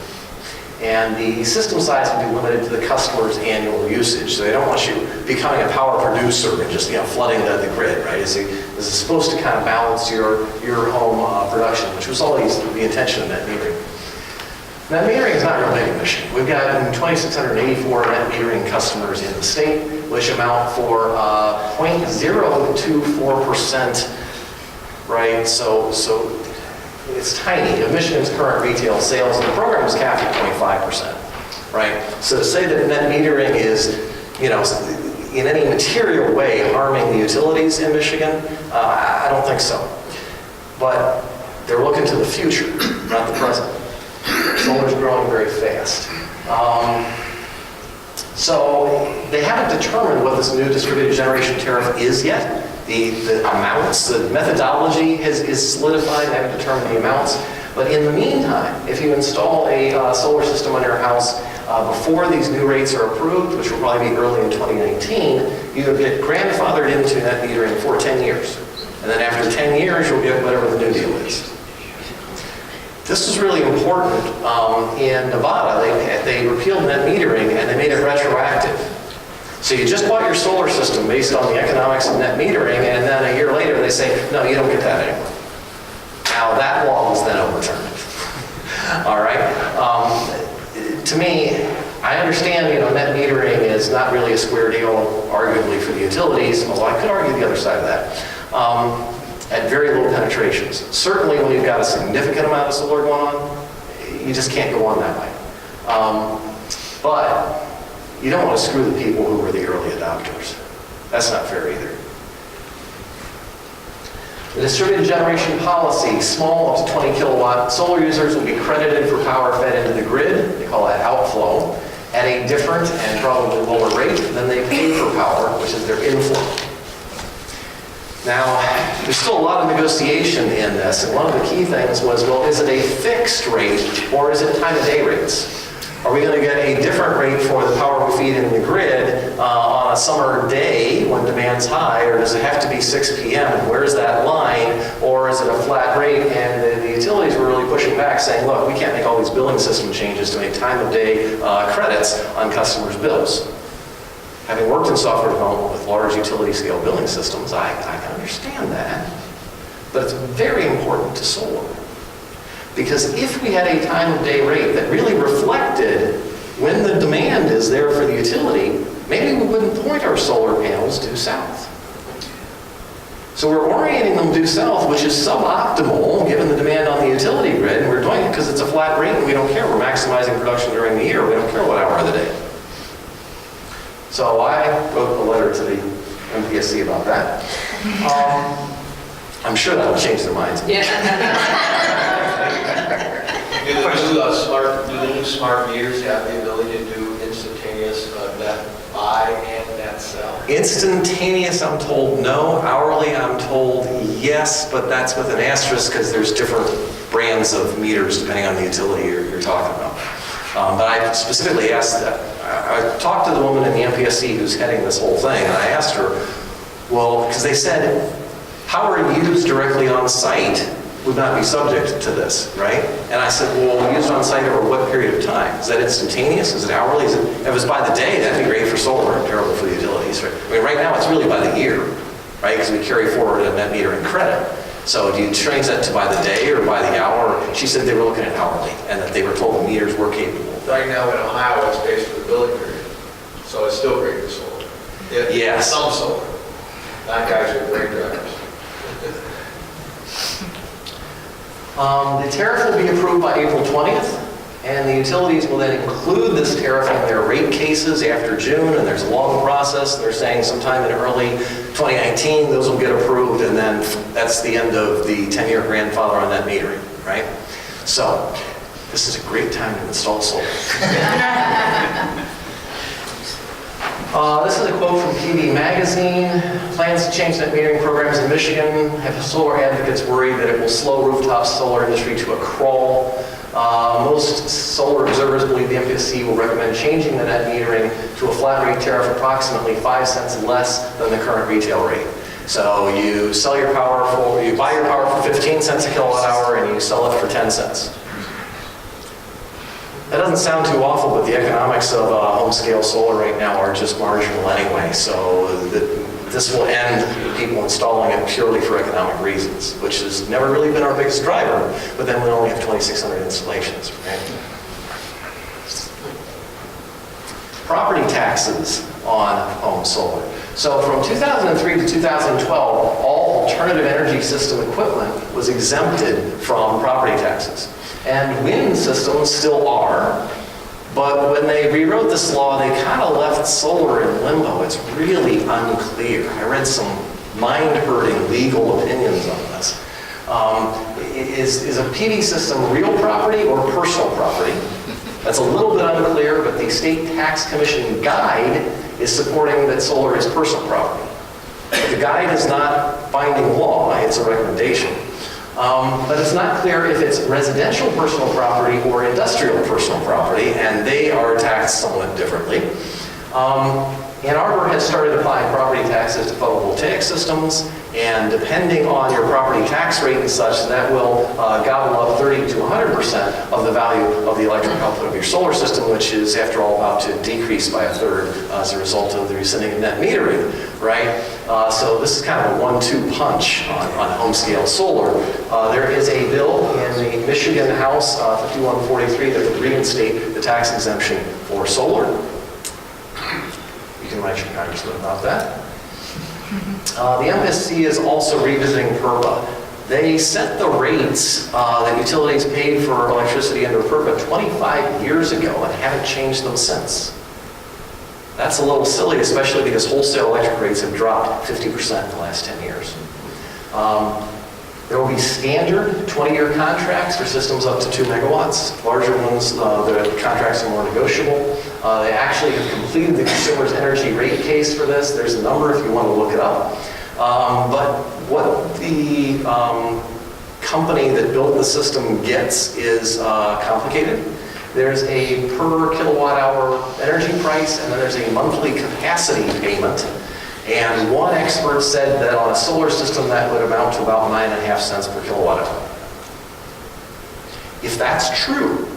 And the system size would be limited to the customer's annual usage. So they don't want you becoming a power producer and just flooding the grid, right? This is supposed to kind of balance your home production, which was always the intention of net metering. Net metering is not real big in Michigan. We've got 2,684 net metering customers in the state, which amount for 0.024%, right? So it's tiny. Of Michigan's current retail sales, and the program is capped at 25%, right? So to say that net metering is, in any material way harming the utilities in Michigan, I don't think so. But they're looking to the future, not the present. Solar's growing very fast. So they haven't determined what this new distributed generation tariff is yet. The amounts, the methodology is solidified. They haven't determined the amounts. But in the meantime, if you install a solar system on your house before these new rates are approved, which will probably be early in 2019, you get grandfathered into net metering for 10 years. And then after 10 years, you'll get whatever the new deal is. This is really important. In Nevada, they repealed net metering and they made it retroactive. So you just bought your solar system based on the economics of net metering, and then a year later they say, no, you don't get that anymore. Now that law was then overturned. All right. To me, I understand, net metering is not really a square deal, arguably for the utilities, although I could argue the other side of that. At very low penetrations. Certainly when you've got a significant amount of solar going on, you just can't go on that way. But you don't want to screw the people who were the early adopters. That's not fair either. The distributed generation policy, small up to 20 kilowatt solar users will be credited for power fed into the grid, they call that outflow, at a different and probably lower rate than they pay for power, which is their inflow. Now, there's still a lot of negotiation in this, and one of the key things was, well, is it a fixed rate or is it time of day rates? Are we going to get a different rate for the power we feed in the grid on a summer day when demand's high, or does it have to be 6 p.m.? And where's that line? Or is it a flat rate? And the utilities were really pushing back, saying, look, we can't make all these billing system changes to make time of day credits on customers' bills. Having worked in software development with large utility scale billing systems, I can understand that. But it's very important to solar. Because if we had a time of day rate that really reflected when the demand is there for the utility, maybe we wouldn't point our solar panels due south. So we're orienting them due south, which is suboptimal given the demand on the utility grid, and we're doing it because it's a flat rate and we don't care. We're maximizing production during the year. We don't care what hour of the day. So I wrote a letter to the MPSC about that. I'm sure that will change their minds. Yeah. Do the new smart meters have the ability to do instantaneous net buy and net sell? Instantaneous, I'm told no. Hourly, I'm told yes, but that's with an asterisk because there's different brands of meters depending on the utility you're talking about. But I specifically asked that. I talked to the woman in the MPSC who's heading this whole thing, and I asked her, well, because they said, power used directly on site would not be subject to this, right? And I said, well, used on site over what period of time? Is that instantaneous? Is it hourly? If it was by the day, that'd be great for solar and terrible for the utilities, right? I mean, right now, it's really by the year, right? Because we carry forward a net metering credit. So do you change that to by the day or by the hour? She said they were looking at hourly, and that they were told the meters were capable. Right now in Ohio, it's based on the billing period, so it's still great for solar. Yes. Some solar, not guys with brain drivers. The tariff will be approved by April 20th, and the utilities will then include this tariff in their rate cases after June, and there's a long process. They're saying sometime in early 2019, those will get approved, and then that's the end of the 10-year grandfather on that metering, right? So, this is a great time to install solar. This is a quote from PV Magazine. Plans to change net metering programs in Michigan have solar advocates worried that it will slow rooftop solar industry to a crawl. Most solar observers believe the MPSC will recommend changing the net metering to a flat rate tariff approximately 5 cents less than the current retail rate. So you sell your power for, you buy your power for 15 cents a kilowatt hour and you sell it for 10 cents. That doesn't sound too awful, but the economics of home-scale solar right now are just marginal anyway, so this will end people installing it purely for economic reasons, which has never really been our biggest driver, but then we only have 2,600 installations, right? Property taxes on home solar. So from 2003 to 2012, all alternative energy system equipment was exempted from property taxes. And wind systems still are, but when they rewrote this law, they kind of left solar in limbo. It's really unclear. I read some mind-hurting legal opinions on this. Is a PV system real property or personal property? That's a little bit unclear, but the State Tax Commission guide is supporting that solar is personal property. But the guide is not binding law, it's a recommendation. But it's not clear if it's residential personal property or industrial personal property, and they are taxed somewhat differently. Ann Arbor has started applying property taxes to photovoltaic systems, and depending on your property tax rate and such, that will gobble up 30 to 100% of the value of the electric output of your solar system, which is, after all, about to decrease by a third as a result of the rescinding of net metering, right? So this is kind of a 1-2 punch on home-scale solar. There is a bill in the Michigan House, 5143, that would reinstate the tax exemption for solar. You can write your congressman about that. The MSC is also revisiting PURPA. They set the rates that utilities paid for electricity under PURPA 25 years ago and haven't changed them since. That's a little silly, especially because wholesale electric rates have dropped 50% in the last 10 years. There will be standard 20-year contracts for systems up to 2 megawatts. Larger ones, the contracts are more negotiable. They actually have completed the consumer's energy rate case for this. There's a number if you want to look it up. But what the company that built the system gets is complicated. There's a per kilowatt hour energy price, and then there's a monthly capacity payment. And one expert said that on a solar system that would amount to about 9.5 cents per kilowatt hour. If that's true,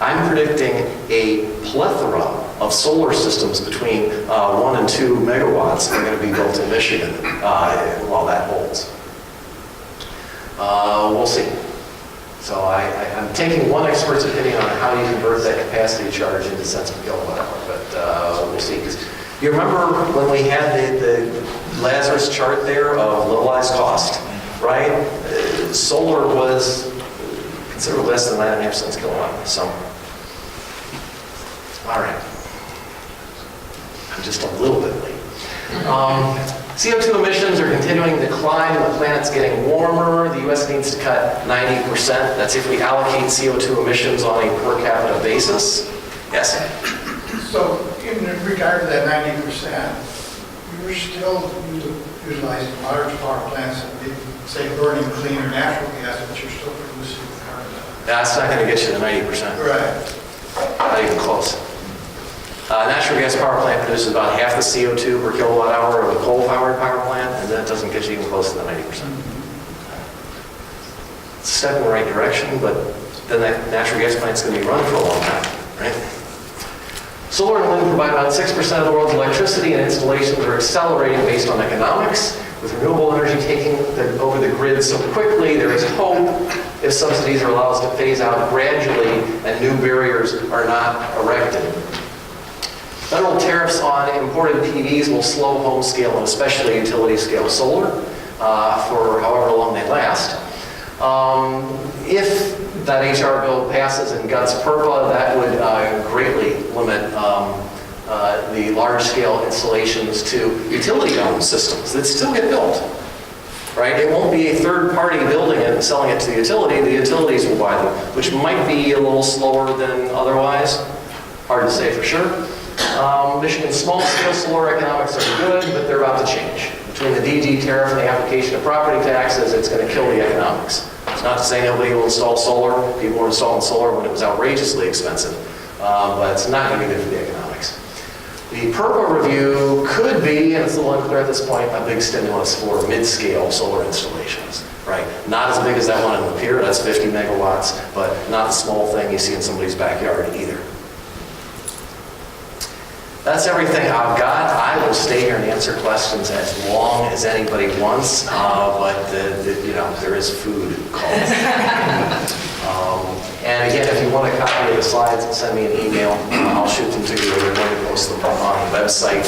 I'm predicting a plethora of solar systems between 1 and 2 megawatts are going to be built in Michigan while that holds. We'll see. So I'm taking one expert's opinion on how you convert that capacity charge into cents per kilowatt hour, but we'll see. You remember when we had the Lazarus chart there of levelized cost, right? Solar was considerably less than 9.5 cents kilowatt. So, all right. I'm just a little bit late. CO2 emissions are continuing to climb. The planet's getting warmer. The U.S. needs to cut 90%. That's if we allocate CO2 emissions on a per capita basis. Yes? So in regard to that 90%, you're still utilizing large power plants that say burning clean or natural gas, but you're still producing carbon dioxide. That's not going to get you to 90%. Right. Not even close. Natural gas power plant produces about half the CO2 per kilowatt hour of a coal-powered power plant, and that doesn't get you even close to the 90%. It's a step in the right direction, but then that natural gas plant's going to be running for a long time, right? Solar and wind provide about 6% of the world's electricity, and installations are accelerating based on economics. With renewable energy taking over the grid so quickly, there is hope if subsidies are allowed to phase out gradually and new barriers are not erected. Federal tariffs on imported PVs will slow home scale and especially utility scale solar for however long they last. If that HR bill passes and guts PURPA, that would greatly limit the large-scale installations to utility-owned systems that still get built, right? It won't be a third-party building it and selling it to the utility. The utilities will buy them, which might be a little slower than otherwise. Hard to say for sure. Michigan's small-scale solar economics are good, but they're about to change. Between the DG tariff and the application of property taxes, it's going to kill the economics. It's not to say nobody will install solar. People were installing solar when it was outrageously expensive, but it's not going to be good for the economics. The PURPA review could be, and it's a little unclear at this point, a big stimulus for mid-scale solar installations, right? Not as big as that one in Lapeer, that's 50 megawatts, but not the small thing you see in somebody's backyard either. That's everything I've got. I will stay here and answer questions as long as anybody wants, but you know, there is food called. And again, if you want a copy of the slides, send me an email. I'll shoot them to you. We're going to post them on the website.